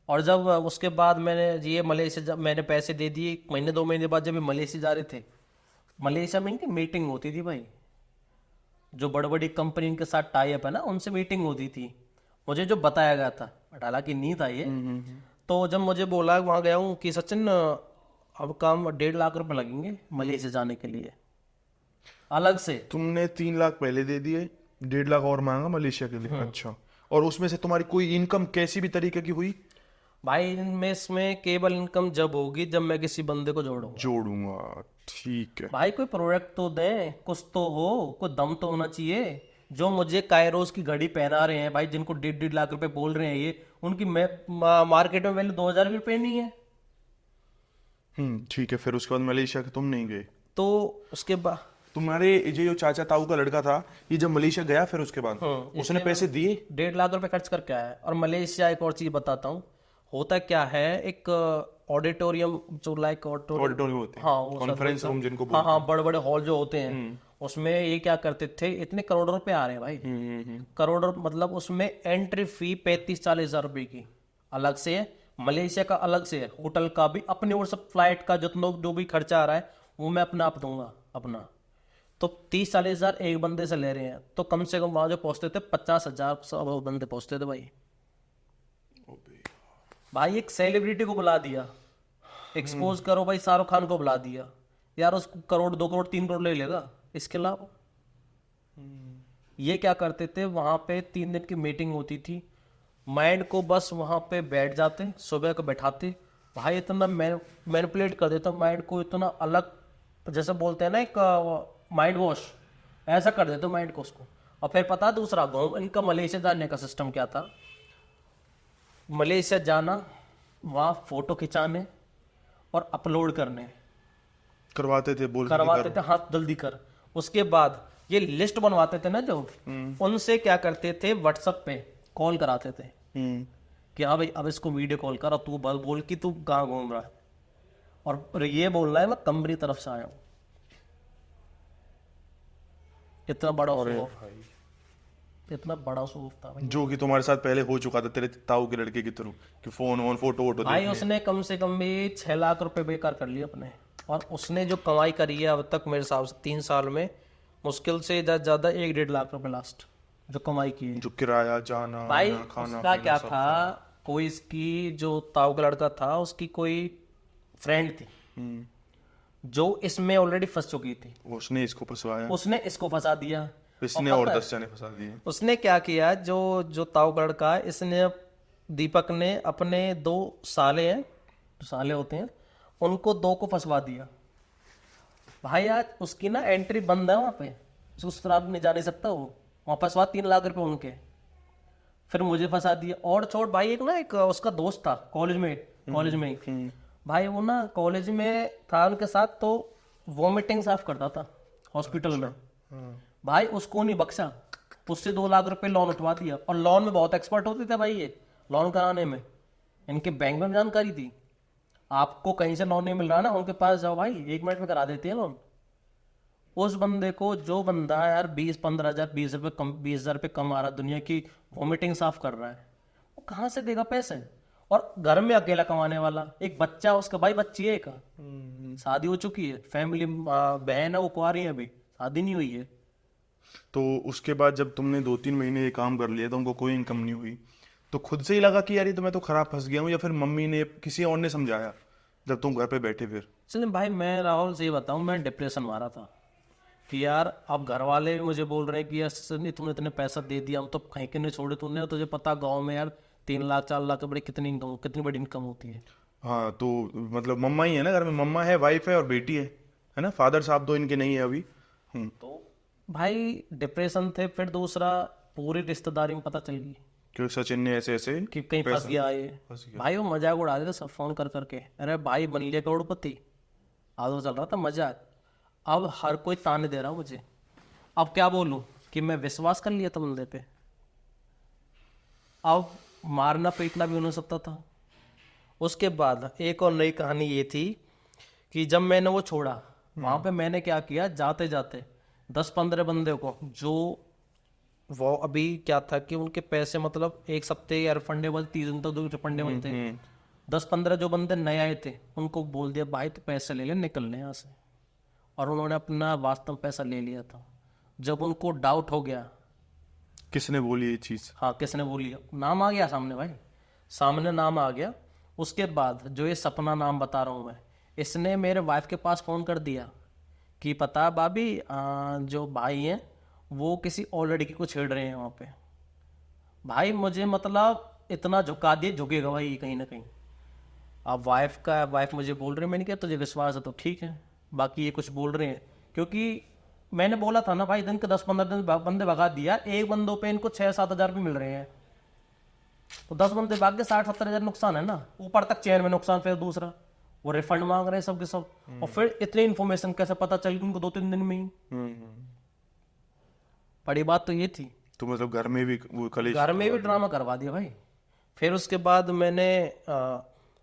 और जब उसके बाद मैंने ये मलेशिया जब मैंने पैसे दे दिए, 1 महीने 2 महीने बाद जब ये मलेशिया जा रहे थे, मलेशिया में इनकी मीटिंग होती थी भाई, जो बड़ी बड़ी कंपनी के साथ टाई अप है ना, उनसे मीटिंग होती थी, मुझे जो बताया गया था, बट हालांकि नहीं था ये। तो जब मुझे बोला, वहाँ गया हूँ कि सचिन अब काम 1.5 लाख रुपए लगेंगे मलेशिया जाने के लिए अलग से। तुमने 3 लाख पहले दे दिए, 1.5 लाख और मांगा मलेशिया के लिए? अच्छा। और उसमें से तुम्हारी कोई इनकम कैसी भी तरीके की हुई? भाई इनमें इसमें केवल इनकम जब होगी जब मैं किसी बंदे को जोड़ूंगा। जोड़ूंगा, ठीक है। भाई कोई प्रोडक्ट तो दे, कुछ तो हो, कोई दम तो होना चाहिए। जो मुझे कायरोस की घड़ी पहना रहे हैं भाई, जिनको 1.5 लाख रुपए बोल रहे हैं ये, उनकी मार्केट में वैल्यू 2,000 भी रुपये नहीं है। ठीक है। फिर उसके बाद मलेशिया के तुम नहीं गए? तो उसके बाद तुम्हारे ये जो चाचा ताऊ का लड़का था, ये जब मलेशिया गया फिर उसके बाद उसने पैसे दिए? 1.5 लाख रुपए खर्च करके आया है। और मलेशिया एक और चीज बताता हूँ, होता क्या है, एक ऑडिटोरियम जो लाइक ऑडिटोरियम होते हैं, हाँ वो कॉन्फ्रेंस रूम जिनको हाँ हाँ, बड़े बड़े हॉल जो होते हैं, उसमें ये क्या करते थे, इतने करोड़ों रुपए आ रहे हैं भाई, करोड़ मतलब उसमें एंट्री फी 35-40 हजार रुपए की अलग से है, मलेशिया का अलग से है, होटल का भी अपने, और सब फ्लाइट का जितना जो भी खर्चा आ रहा है वो मैं अपना आप दूंगा अपना। तो 30-40 हजार एक बंदे से ले रहे हैं, तो कम से कम वहां जो पहुंचते थे 50,000 सब बंदे पहुंचते थे भाई। भाई एक सेलिब्रिटी को बुला दिया, एक्सपोज करो भाई, शाहरुख खान को बुला दिया यार, उसको 1 करोड़ 2 करोड़ 3 करोड़ ले लेगा। इसके अलावा ये क्या करते थे, वहां पे 3 दिन की मीटिंग होती थी, माइंड को बस वहां पे बैठ जाते, सुबह को बैठाते भाई, इतना मैनिपुलेट कर देता माइंड को, इतना अलग, जैसे बोलते हैं ना एक माइंड वॉश, ऐसा कर देते माइंड को उसको। और फिर पता दूसरा गाँव इनका मलेशिया जाने का सिस्टम क्या था, मलेशिया जाना, वहाँ फोटो खिंचाने और अपलोड करने करवाते थे, बोल के करवाते थे, हाँ जल्दी कर। उसके बाद ये लिस्ट बनवाते थे ना जो, उनसे क्या करते थे, व्हाट्सएप पे कॉल कराते थे कि हाँ भाई अब इसको वीडियो कॉल कर, तू बोल कि तू कहाँ घूम रहा है, और ये बोल रहा है मैं कंपनी तरफ से आया हूँ। इतना बड़ा इतना बड़ा सूफ था भाई। जो कि तुम्हारे साथ पहले हो चुका था तेरे ताऊ के लड़के की तरह, कि फोन वोन फोटो वोटो भाई उसने कम से कम भी 6 लाख रुपए बेकार कर लिए अपने, और उसने जो कमाई करी है अब तक मेरे हिसाब से 3 साल में मुश्किल से ज्यादा 1-1.5 लाख रुपए लास्ट जो कमाई की है। जो किराया, जाना भाई आना, खाना उसका पीना क्या सब। था, कोई इसकी जो ताऊ का लड़का था उसकी कोई फ्रेंड थी जो इसमें ऑलरेडी फंस चुकी थी, उसने इसको फंसवाया, उसने इसको फंसा दिया। इसने और 10 जने फंसा दिए। उसने क्या किया, जो जो ताऊ का लड़का है, इसने दीपक ने अपने 2 साले हैं, जो साले होते हैं, उनको 2 को फंसवा दिया भाई। आज उसकी ना एंट्री बंद है वहां पे, उस तरफ नहीं जा नहीं सकता वो, वहां फंसवा 3 लाख रुपए उनके, फिर मुझे फंसा दिया। और छोड़ भाई, एक ना एक उसका दोस्त था कॉलेज में ही भाई, वो ना कॉलेज में था उनके साथ, तो वॉमिटिंग साफ करता था हॉस्पिटल में भाई, उसको नहीं बख्शा, उससे 2 लाख रुपए लोन उठवा दिया। और लोन में बहुत एक्सपर्ट होते थे भाई ये, लोन कराने में इनके बैंक में जानकारी थी, आपको कहीं से लोन नहीं मिल रहा ना, उनके पास जाओ भाई, 1 मिनट में करा देते हैं लोन। उस बंदे को, जो बंदा यार 20-15 हजार 20 हजार रुपये कम आ रहा, दुनिया की वॉमिटिंग साफ कर रहा है, वो कहाँ से देगा पैसे। और घर में अकेला कमाने वाला, एक बच्चा उसका भाई, बच्ची है एक, शादी हो चुकी है, फैमिली बहन है वो कुंवारी है, अभी शादी नहीं हुई है। तो उसके बाद जब तुमने 2-3 महीने ये काम कर लिया तो उनको कोई इनकम नहीं हुई, तो खुद से ही लगा कि यार ये तो मैं तो खराब फंस गया हूँ, या फिर मम्मी ने किसी और ने समझाया जब तुम घर पे बैठे? फिर चलिए भाई, मैं राहुल से ये बताऊं, मैं डिप्रेशन मारा था कि यार अब घर वाले मुझे बोल रहे हैं कि यार सनी तुमने इतने पैसा दे दिया, हम तो कहीं के नहीं छोड़े तूने, तुझे पता गांव में यार 3 लाख 4 लाख बड़ी कितनी बड़ी इनकम होती है। हाँ, तो मतलब मम्मा ही है ना घर में, मम्मा है, वाइफ है और बेटी है ना, फादर साहब तो इनके नहीं है अभी। तो भाई डिप्रेशन थे, फिर दूसरा पूरी रिश्तेदारी में पता चल गई क्यों सचिन ने ऐसे ऐसे कि कहीं फंस गया ये। भाई वो मजाक उड़ा रहे थे सब फोन कर करके, अरे भाई बन लिया करोड़पति, आदो चल रहा था मजाक। अब हर कोई ताने दे रहा मुझे, अब क्या बोलूं कि मैं विश्वास कर लिया था बंदे पे। अब मारना पीटना भी हो सकता था। उसके बाद एक और नई कहानी ये थी कि जब मैंने वो छोड़ा, वहां पे मैंने क्या किया, जाते जाते 10-15 बंदे को, जो वो अभी क्या था कि उनके पैसे मतलब एक सप्ते या रिफंडेबल, 30 दिन तक रिफंडेबल थे, 10-15 जो बंदे नए आए थे उनको बोल दिया भाई तो पैसे ले ले, निकल ले यहाँ से। और उन्होंने अपना वास्तव पैसा ले लिया था। जब उनको डाउट हो गया, किसने बोली ये चीज? हाँ किसने बोली, नाम आ गया सामने भाई, सामने नाम आ गया। उसके बाद जो ये सपना नाम बता रहा हूँ मैं, इसने मेरे वाइफ के पास फोन कर दिया कि पता भाभी जो भाई हैं वो किसी और लड़की को छेड़ रहे हैं वहाँ पे। भाई मुझे मतलब इतना झुका दिए, झुकेगा भाई कहीं ना कहीं। अब वाइफ मुझे बोल रहे हैं, मैंने कहा तुझे विश्वास है तो ठीक है, बाकी ये कुछ बोल रहे हैं क्योंकि मैंने बोला था ना भाई, दिन के 10-15 दिन बंदे भगा दिया, एक बंदों पे इनको 6-7 हज़ार भी मिल रहे हैं, तो 10 बंदे भाग के 60-70 हज़ार नुकसान है ना, ऊपर तक चेन में नुकसान, फिर दूसरा वो रिफंड मांग रहे हैं सब के सब। और फिर इतनी इन्फॉर्मेशन कैसे पता चली उनको 2-3 दिन में ही। बड़ी बात तो ये थी। तो मतलब घर में भी वो कलेश? घर में भी ड्रामा करवा दिया भाई। फिर उसके बाद मैंने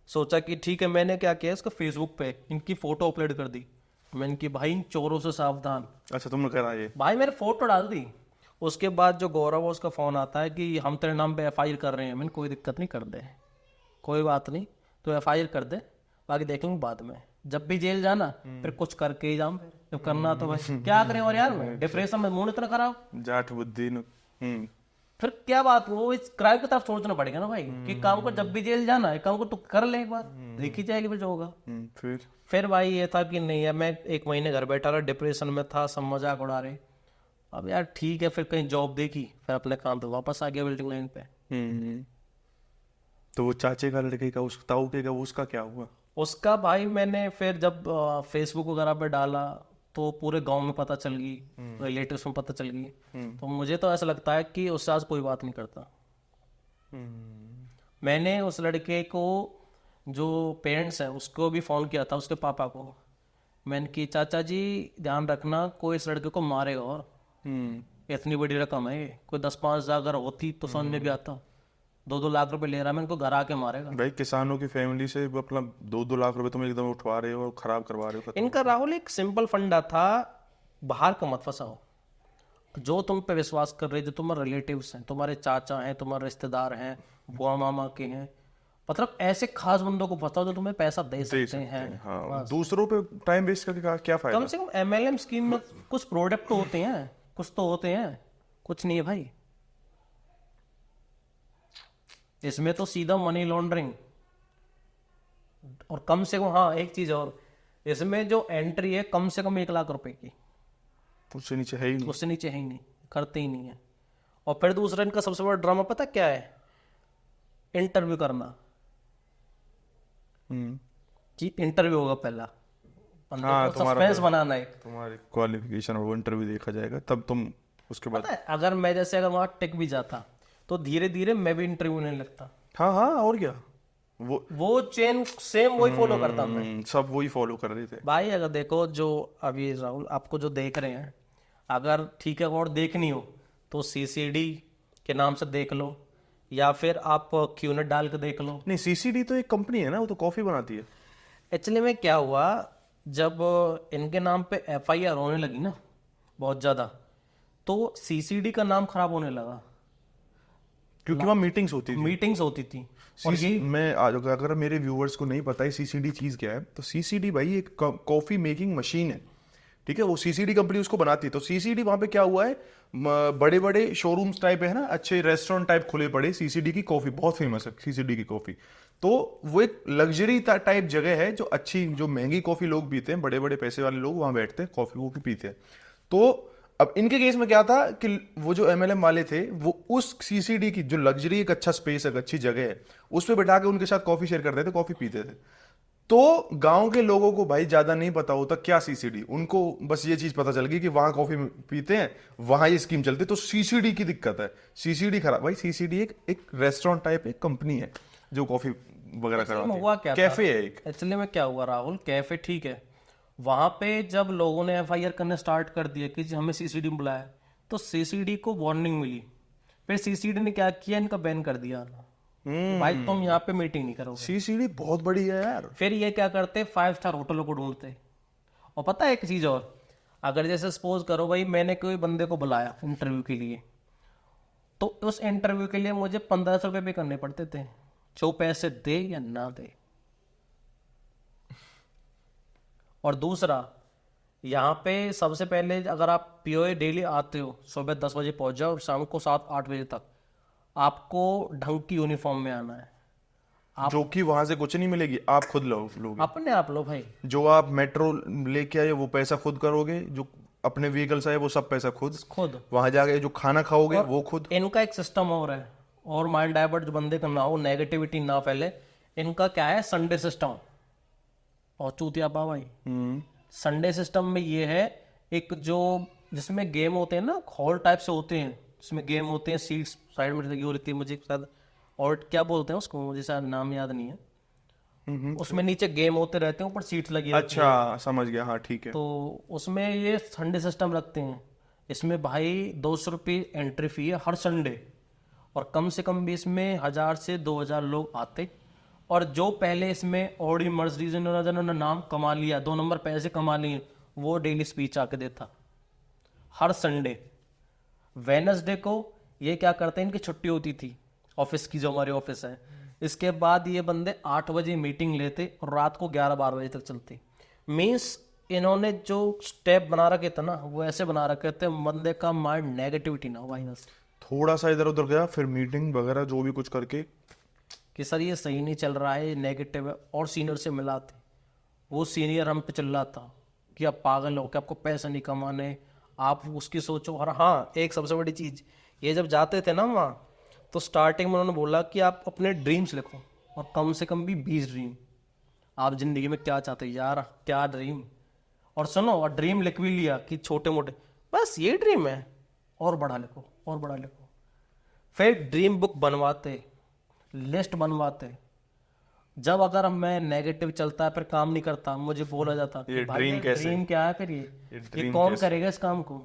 सोचा कि ठीक है, मैंने क्या किया, इसको फेसबुक पे इनकी फोटो अपलोड कर दी। मैंने कि भाई इन चोरों से सावधान। अच्छा तुमने करा ये? भाई मैंने फोटो डाल दी। उसके बाद जो गौरव है उसका फोन आता है कि हम तेरे नाम पे FIR कर रहे हैं। मैंने कोई दिक्कत नहीं, कर दे, कोई बात नहीं, तो FIR कर दे, बाकी देखेंगे बाद में। जब भी जेल जाना फिर कुछ करके ही जाऊं, जब करना तो भाई क्या करें। और यार मैं डिप्रेशन में, मूड इतना खराब, जाट बुद्धि फिर क्या बात, वो इस क्राइम की तरफ सोचना पड़ेगा ना भाई कि काम को जब भी जेल जाना है, काम को तो कर ले एक बार, देखी जाएगी फिर जो होगा। फिर भाई ये था कि नहीं है, मैं 1 महीने घर बैठा रहा, डिप्रेशन में था, सब मजाक उड़ा रहे। अब यार ठीक है, फिर कहीं जॉब देखी, फिर अपने काम पे वापस आ गया बिल्डिंग लाइन पे। तो वो चाचे का लड़के का, उस ताऊ के का, उसका क्या हुआ? उसका भाई मैंने फिर जब फेसबुक वगैरह पे डाला तो पूरे गांव में पता चल गई, रिलेटिव्स में पता चल गई। तो मुझे तो ऐसा लगता है कि उससे आज कोई बात नहीं करता। मैंने उस लड़के को, जो पेरेंट्स हैं, उसको भी फोन किया था, उसके पापा को। मैंने कि चाचा जी ध्यान रखना, कोई इस लड़के को मारेगा, और इतनी बड़ी रकम है ये, कोई 10-5 हज़ार अगर होती तो समझ में भी आता। 2-2 लाख रुपए ले रहा है, मैं इनको घर आके मारेगा। भाई किसानों की फैमिली से अपना 2-2 लाख रुपए तुम एकदम उठवा रहे हो और खराब करवा रहे हो। इनका राहुल एक सिंपल फंडा था, बाहर का मत फंसाओ। जो तुम पे विश्वास कर रहे, जो तुम्हारे रिलेटिव्स हैं, तुम्हारे चाचा हैं, तुम्हारे रिश्तेदार हैं, बुआ मामा के हैं, मतलब ऐसे खास बंदों को फंसाओ जो तुम्हें पैसा दे सकते हैं। हाँ, दूसरों पे टाइम वेस्ट करके क्या फायदा? कम से कम MLM स्कीम में कुछ प्रोडक्ट तो होते हैं, कुछ तो होते हैं, कुछ नहीं है भाई। इसमें तो सीधा मनी लॉन्ड्रिंग, और कम से कम, हाँ एक चीज और, इसमें जो एंट्री है कम से कम 1 लाख रुपए की, उससे नीचे है ही नहीं। उससे नीचे है ही नहीं, करते ही नहीं है। और फिर दूसरा इनका सबसे बड़ा ड्रामा पता क्या है, इंटरव्यू करना। कि इंटरव्यू होगा पहला, हाँ, सस्पेंस बनाना है, तुम्हारी क्वालिफिकेशन और वो इंटरव्यू देखा जाएगा, तब तुम उसके बाद। अगर मैं जैसे अगर वहां टिक भी जाता तो धीरे धीरे मैं भी इंटरव्यू नहीं लगता। हाँ हाँ, और क्या, वो चेन सेम वही फॉलो करता मैं। सब वही फॉलो कर रहे थे भाई। अगर देखो, जो अभी राहुल आपको जो देख रहे हैं, अगर ठीक है और देखनी हो तो CCD के नाम से देख लो, या फिर आप QNET डाल के देख लो। नहीं, CCD तो एक कंपनी है ना, वो तो कॉफी बनाती है। एक्चुअली में क्या हुआ, जब इनके नाम पे FIR होने लगी ना बहुत ज्यादा, तो CCD का नाम खराब होने लगा, क्योंकि वहाँ मीटिंग्स होती थी। और ये मैं अगर मेरे व्यूअर्स को नहीं पता है CCD चीज क्या है, तो CCD भाई एक कॉफी मेकिंग मशीन है, ठीक है। वो CCD कंपनी उसको बनाती है। तो CCD वहां पे क्या हुआ है, बड़े बड़े शोरूम्स टाइप है ना, अच्छे रेस्टोरेंट टाइप खुले पड़े, CCD की कॉफी बहुत फेमस है, CCD की कॉफी। तो वो एक लग्जरी टाइप जगह है, जो अच्छी, जो महंगी कॉफी लोग पीते हैं, बड़े बड़े पैसे वाले लोग वहां बैठते हैं, कॉफी पीते हैं। तो अब इनके केस में क्या था कि वो जो MLM वाले थे, वो उस CCD की जो लग्जरी, एक अच्छा स्पेस है, अच्छी जगह है, उस पर बैठा के उनके साथ कॉफी शेयर करते थे, कॉफी पीते थे। तो गांव के लोगों को भाई ज्यादा नहीं पता होता क्या सीसीडी, उनको बस ये चीज पता चल गई कि वहां कॉफी पीते हैं, वहां ये स्कीम चलती है, तो सीसीडी की दिक्कत है, सीसीडी खराब। भाई सीसीडी एक रेस्टोरेंट टाइप एक कंपनी है जो कॉफी वगैरह कराती हुआ है, क्या कैफे है एक। एक्चुअली में क्या हुआ राहुल, कैफे ठीक है, वहां पे जब लोगों ने एफआईआर करने स्टार्ट कर दिया कि जी हमें सीसीडी में बुलाया, तो सीसीडी को वार्निंग मिली, फिर सीसीडी ने क्या किया, इनका बैन कर दिया। भाई तुम यहाँ पे मीटिंग नहीं करोगे। सीसीडी बहुत बड़ी है यार। फिर ये क्या करते, 5 स्टार होटलों को ढूंढते। और पता है एक चीज और, अगर जैसे सपोज करो भाई मैंने कोई बंदे को बुलाया इंटरव्यू के लिए, तो उस इंटरव्यू के लिए मुझे 1500 रुपये पे करने पड़ते थे, जो पैसे दे या ना दे। और दूसरा, यहाँ पे सबसे पहले अगर आप पीओए डेली आते हो, सुबह 10 बजे पहुंच जाओ और शाम को 7-8 बजे तक, आपको ढंग की यूनिफॉर्म में आना है। जो कि वहां से कुछ नहीं मिलेगी, आप खुद लोगे। अपने आप लो भाई। जो आप मेट्रो लेके आए वो पैसा खुद करोगे, जो अपने व्हीकल से आए वो सब पैसा खुद। वहां जाके जो खाना खाओगे वो खुद। इनका एक सिस्टम और है, और माइंड डाइवर्ट जो बंदे का ना हो, नेगेटिविटी ना फैले, इनका क्या है, संडे सिस्टम। और चूतिया पा भाई, संडे सिस्टम में ये है, एक जो जिसमें गेम होते हैं ना, हॉल टाइप से होते हैं, जिसमें गेम होते हैं, सीट्स साइड में लगी होती है, मुझे शायद और क्या बोलते हैं उसको, मुझे शायद नाम याद नहीं है। उसमें नीचे गेम होते रहते हैं, ऊपर सीट्स लगी रहती हैं। अच्छा समझ गया, हाँ ठीक है। तो उसमें ये संडे सिस्टम रखते हैं। इसमें भाई 200 रुपये एंट्री फी है हर संडे, और कम से कम भी इसमें 1000 से 2000 लोग आते। और जो पहले इसमें ऑडी मर्सिडीज जिन्होंने नाम कमा लिया, 2 नंबर पैसे कमा लिए, वो डेली स्पीच आके देता हर संडे। वेडनेसडे को ये क्या करते हैं, इनकी छुट्टी होती थी ऑफिस की, जो हमारे ऑफिस है। इसके बाद ये बंदे 8 बजे मीटिंग लेते और रात को 11-12 बजे तक चलती। मीन्स इन्होंने जो स्टेप बना रखे थे ना, वो ऐसे बना रखे थे बंदे का माइंड नेगेटिविटी ना हो भाई, बस थोड़ा सा इधर उधर गया, फिर मीटिंग वगैरह जो भी कुछ करके कि सर ये सही नहीं चल रहा है, नेगेटिव है। और सीनियर से मिला थे, वो सीनियर हम पे चल रहा था कि आप पागल हो, कि आपको पैसा नहीं कमाने, आप उसकी सोचो। और हाँ, एक सबसे बड़ी चीज़, ये जब जाते थे ना वहाँ, तो स्टार्टिंग में उन्होंने बोला कि आप अपने ड्रीम्स लिखो, और कम से कम भी 20 ड्रीम, आप जिंदगी में क्या चाहते हैं यार, क्या ड्रीम। और सुनो, और ड्रीम लिख भी लिया कि छोटे मोटे, बस ये ड्रीम है, और बड़ा लिखो, और बड़ा लिखो। फिर ड्रीम बुक बनवाते, लिस्ट बनवाते। जब अगर मैं नेगेटिव चलता है, फिर काम नहीं करता, मुझे बोला जाता ये भाई ड्रीम कैसे, ड्रीम क्या है, फिर ये कौन करेगा इस काम को।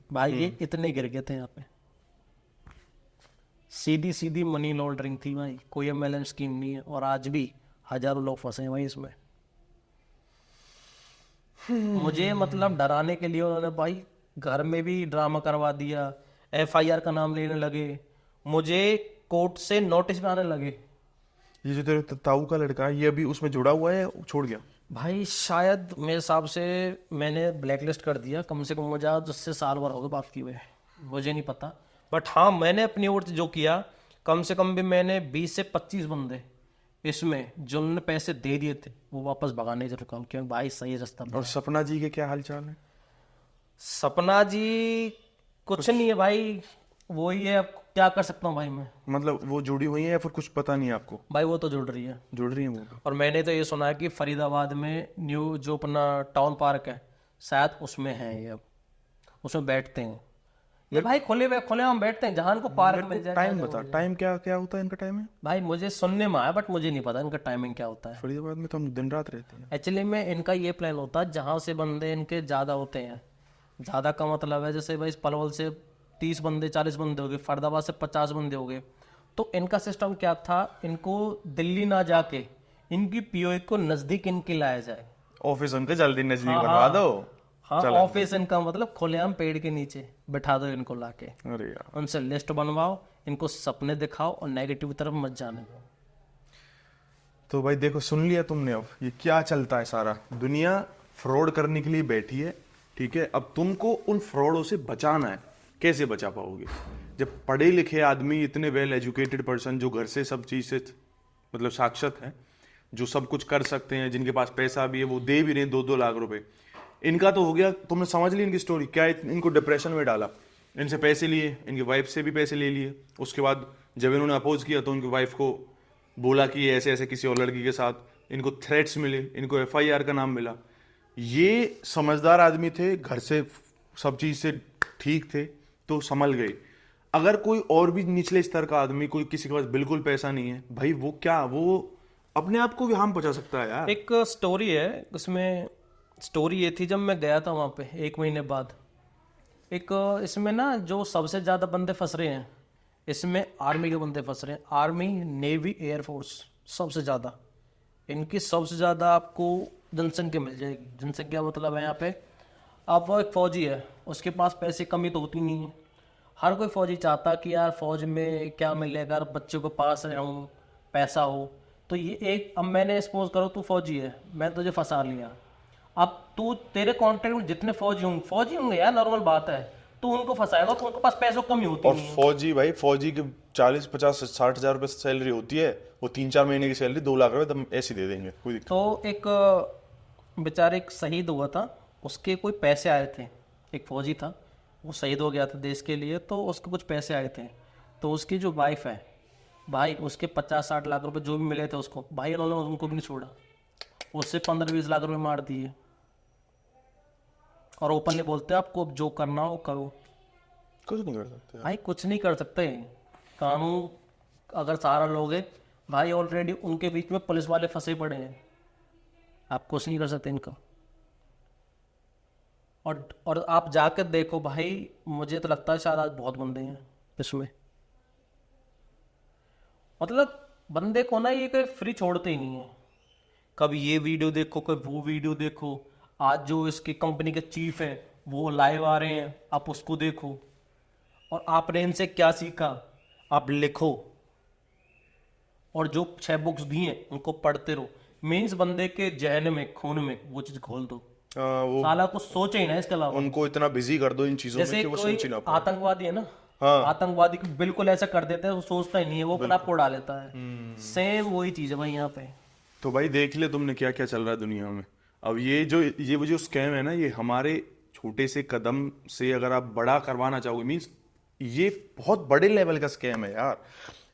भाई ये इतने गिर गए थे यहाँ पे, सीधी सीधी मनी लॉन्ड्रिंग थी भाई, कोई एमएलएम स्कीम नहीं है। और आज भी हजारों लोग फंसे हैं भाई इसमें। मुझे मतलब डराने के लिए उन्होंने भाई घर में भी ड्रामा करवा दिया, एफआईआर का नाम लेने लगे, मुझे कोर्ट से नोटिस में आने लगे। ये जो तेरे ताऊ का लड़का है, ये अभी उसमें जुड़ा हुआ है, छोड़ गया? भाई शायद मेरे हिसाब से मैंने ब्लैक लिस्ट कर दिया, कम से कम मुझे आज उससे साल भर हो गए बात किए हुए, मुझे नहीं पता। बट हाँ, मैंने अपनी ओर से जो किया, कम से कम भी मैंने 20 से 25 बंदे इसमें जो उन्होंने पैसे दे दिए थे, वो वापस भगाने की रुका हूँ, क्योंकि भाई सही रास्ता। और सपना जी के क्या हाल चाल है? सपना जी कुछ नहीं है भाई, वो ही है, अब क्या कर सकता हूँ भाई मैं। मतलब वो जुड़ी हुई है या फिर कुछ पता नहीं है आपको? भाई वो तो जुड़ रही है, जुड़ रही है वो। और मैंने तो ये सुना है कि फरीदाबाद में न्यू जो अपना टाउन पार्क है, शायद उसमें है ये, अब उसमें बैठते हैं ये भाई, खुले हम बैठते हैं, जहाँ को पार्क मिल जाए। टाइम बता, टाइम क्या क्या होता है इनका टाइम है? भाई मुझे सुनने में आया, बट मुझे नहीं पता इनका टाइमिंग क्या होता है। फरीदाबाद में तो हम दिन रात रहते हैं। एक्चुअली में इनका ये प्लान होता है, जहाँ से बंदे इनके ज़्यादा होते हैं, ज़्यादा का मतलब है जैसे भाई पलवल से 30 बंदे 40 बंदे हो गए, फरीदाबाद से 50 बंदे हो गए। तो इनका सिस्टम क्या था, इनको दिल्ली ना जाके इनकी पीओए को नज़दीक इनके लाया जाए। ऑफिस उनके जल्दी नजदीक बनवा दो। हाँ, ऑफिस इनका मतलब खुलेआम पेड़ के नीचे बैठा दो इनको लाके, अरे यार, उनसे लिस्ट बनवाओ, इनको सपने दिखाओ, और नेगेटिव तरफ मत जाने दो। तो भाई देखो, सुन लिया तुमने, अब ये क्या चलता है, सारा दुनिया फ्रॉड करने के लिए बैठी है, ठीक है? अब तुमको उन फ्रॉडों से बचाना है। कैसे बचा पाओगे? जब पढ़े लिखे आदमी, इतने वेल एजुकेटेड पर्सन, जो घर से सब चीज से मतलब साक्षर है, जो सब कुछ कर सकते हैं, जिनके पास पैसा भी है, वो दे भी रहे 2-2 लाख रुपए। इनका तो हो गया, तुमने समझ ली इनकी स्टोरी क्या, इनको डिप्रेशन में डाला, इनसे पैसे लिए, इनकी वाइफ से भी पैसे ले लिए, उसके बाद जब इन्होंने अपोज किया तो उनकी वाइफ को बोला कि ये ऐसे ऐसे किसी और लड़की के साथ, इनको थ्रेट्स मिले, इनको FIR का नाम मिला। ये समझदार आदमी थे, घर से सब चीज से ठीक थे, तो संभल गए। अगर कोई और भी निचले स्तर का आदमी, कोई किसी के पास बिल्कुल पैसा नहीं है भाई, वो क्या, वो अपने आप को भी हार्म पहुंचा सकता है यार। एक स्टोरी है उसमें, स्टोरी ये थी जब मैं गया था वहाँ पे 1 महीने बाद, एक इसमें ना जो सबसे ज़्यादा बंदे फंस रहे हैं इसमें आर्मी के बंदे फंस रहे हैं। आर्मी, नेवी, एयरफोर्स सबसे ज़्यादा, इनकी सबसे ज़्यादा आपको जनसंख्या मिल जाएगी। जनसंख्या मतलब है यहाँ पे, अब वो एक फौजी है, उसके पास पैसे कमी तो होती नहीं है। हर कोई फौजी चाहता कि यार फौज में क्या मिलेगा, अगर बच्चों को पास रहूँ, पैसा हो। तो ये एक, अब मैंने सपोज करो तू फौजी है, मैं तुझे फंसा लिया, अब तू, तेरे कांटेक्ट में जितने फौजी होंगे यार, नॉर्मल बात है, तू उनको फंसाएगा तो उनके पास पैसों कमी होती और नहीं है। फौजी भाई, फौजी की 40, 50, 60 हजार रुपए सैलरी होती है, वो 3-4 महीने की सैलरी 2 लाख रुपए ऐसे दे देंगे, कोई दिक्कत। तो एक बेचारे एक शहीद हुआ था, उसके कोई पैसे आए थे, एक फौजी था वो शहीद हो गया था देश के लिए, तो उसके कुछ पैसे आए थे। तो उसकी जो वाइफ है भाई, उसके 50-60 लाख रुपए जो भी मिले थे उसको, भाई उन्होंने उनको भी नहीं छोड़ा, उससे 15-20 लाख रुपए मार दिए। और ओपनली बोलते हैं आपको जो करना हो करो। कुछ नहीं कर सकते यार। भाई कुछ नहीं कर सकते, कानून अगर सारा लोगे भाई, ऑलरेडी उनके बीच में पुलिस वाले फंसे पड़े हैं, आप कुछ नहीं कर सकते इनका। और आप जाकर देखो भाई, मुझे तो लगता है शायद आज बहुत बंदे हैं इसमें, मतलब बंदे को ना ये कोई फ्री छोड़ते ही नहीं है। कभी ये वीडियो देखो, कभी वो वीडियो देखो। आज जो इसकी कंपनी के चीफ हैं वो लाइव आ रहे हैं, आप उसको देखो और आपने इनसे क्या सीखा आप लिखो, और जो 6 बुक्स दी हैं उनको पढ़ते रहो। मीन्स बंदे के जहन में, खून में वो चीज घोल दो, वो साला कुछ सोचे ही ना इसके अलावा। उनको इतना बिजी कर दो इन चीजों में जैसे कि वो कोई सोच ही ना पाए। आतंकवादी है ना, हाँ। आतंकवादी को बिल्कुल ऐसा कर देते हैं, वो सोचता ही नहीं है, वो अपना आपको उड़ा लेता है। सेम वही चीज है भाई यहाँ पे। तो भाई देख ले तुमने क्या क्या चल रहा है दुनिया में। अब ये जो स्कैम है ना, ये हमारे छोटे से कदम से अगर आप बड़ा करवाना चाहोगे, मीन्स ये बहुत बड़े लेवल का स्कैम है यार।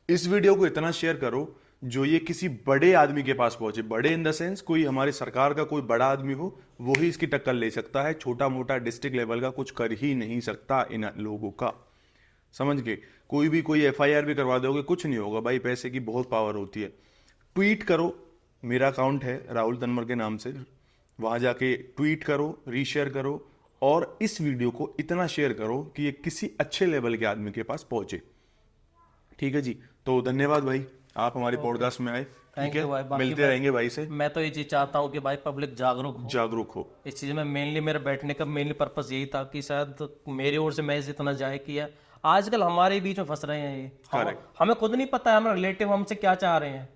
इस वीडियो को इतना शेयर करो जो ये किसी बड़े आदमी के पास पहुंचे, बड़े इन द सेंस कोई हमारी सरकार का कोई बड़ा आदमी हो, वो ही इसकी टक्कर ले सकता है। छोटा मोटा डिस्ट्रिक्ट लेवल का कुछ कर ही नहीं सकता इन लोगों का, समझ के। कोई FIR भी करवा दोगे, कुछ नहीं होगा भाई, पैसे की बहुत पावर होती है। ट्वीट करो, मेरा अकाउंट है राहुल तन्वर के नाम से, वहां जाके ट्वीट करो, रीशेयर करो, और इस वीडियो को इतना शेयर करो कि ये किसी अच्छे लेवल के आदमी के पास पहुंचे। ठीक है जी, तो धन्यवाद भाई, आप हमारे पॉडकास्ट में आए। ठीक you भाई। है, बाकी मिलते रहेंगे भाई से। मैं तो ये चीज चाहता हूँ कि भाई पब्लिक जागरूक हो। इस चीज में। मेनली मेरा बैठने का मेनली पर्पस यही था कि शायद मेरी ओर से मैसेज इतना जाए कि यार आजकल हमारे बीच में फंस रहे हैं ये, हमें खुद नहीं पता है हमारे रिलेटिव हमसे क्या चाह रहे हैं।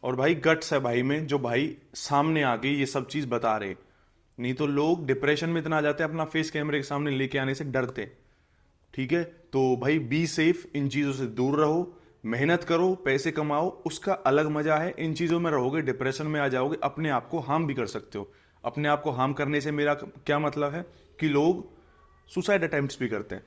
और भाई गट्स है भाई में, जो भाई सामने आके ये सब चीज बता रहे, नहीं तो लोग डिप्रेशन में इतना आ जाते हैं, अपना फेस कैमरे के सामने लेके आने से डरते। ठीक है, तो भाई बी सेफ, इन चीजों से दूर रहो, मेहनत करो, पैसे कमाओ, उसका अलग मजा है। इन चीजों में रहोगे डिप्रेशन में आ जाओगे, अपने आप को हार्म भी कर सकते हो। अपने आप को हार्म करने से मेरा क्या मतलब है कि लोग सुसाइड अटेम्प्ट्स भी करते हैं।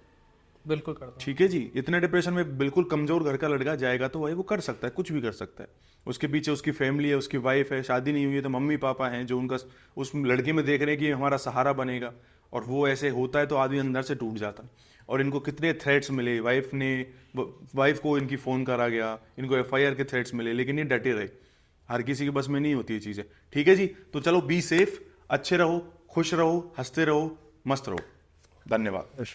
बिल्कुल करता हूँ। ठीक है जी, इतने डिप्रेशन में बिल्कुल कमजोर घर का लड़का जाएगा तो भाई वो कर सकता है, कुछ भी कर सकता है। उसके पीछे उसकी फैमिली है, उसकी वाइफ है, शादी नहीं हुई है तो मम्मी पापा हैं जो उनका उस लड़के में देख रहे हैं कि हमारा सहारा बनेगा, और वो ऐसे होता है तो आदमी अंदर से टूट जाता है। और इनको कितने थ्रेट्स मिले, वाइफ को इनकी फोन करा गया, इनको FIR के थ्रेट्स मिले, लेकिन ये डटे रहे। हर किसी के बस में नहीं होती ये चीजें। ठीक है जी, तो चलो बी सेफ, अच्छे रहो, खुश रहो, हंसते रहो, मस्त रहो। धन्यवाद।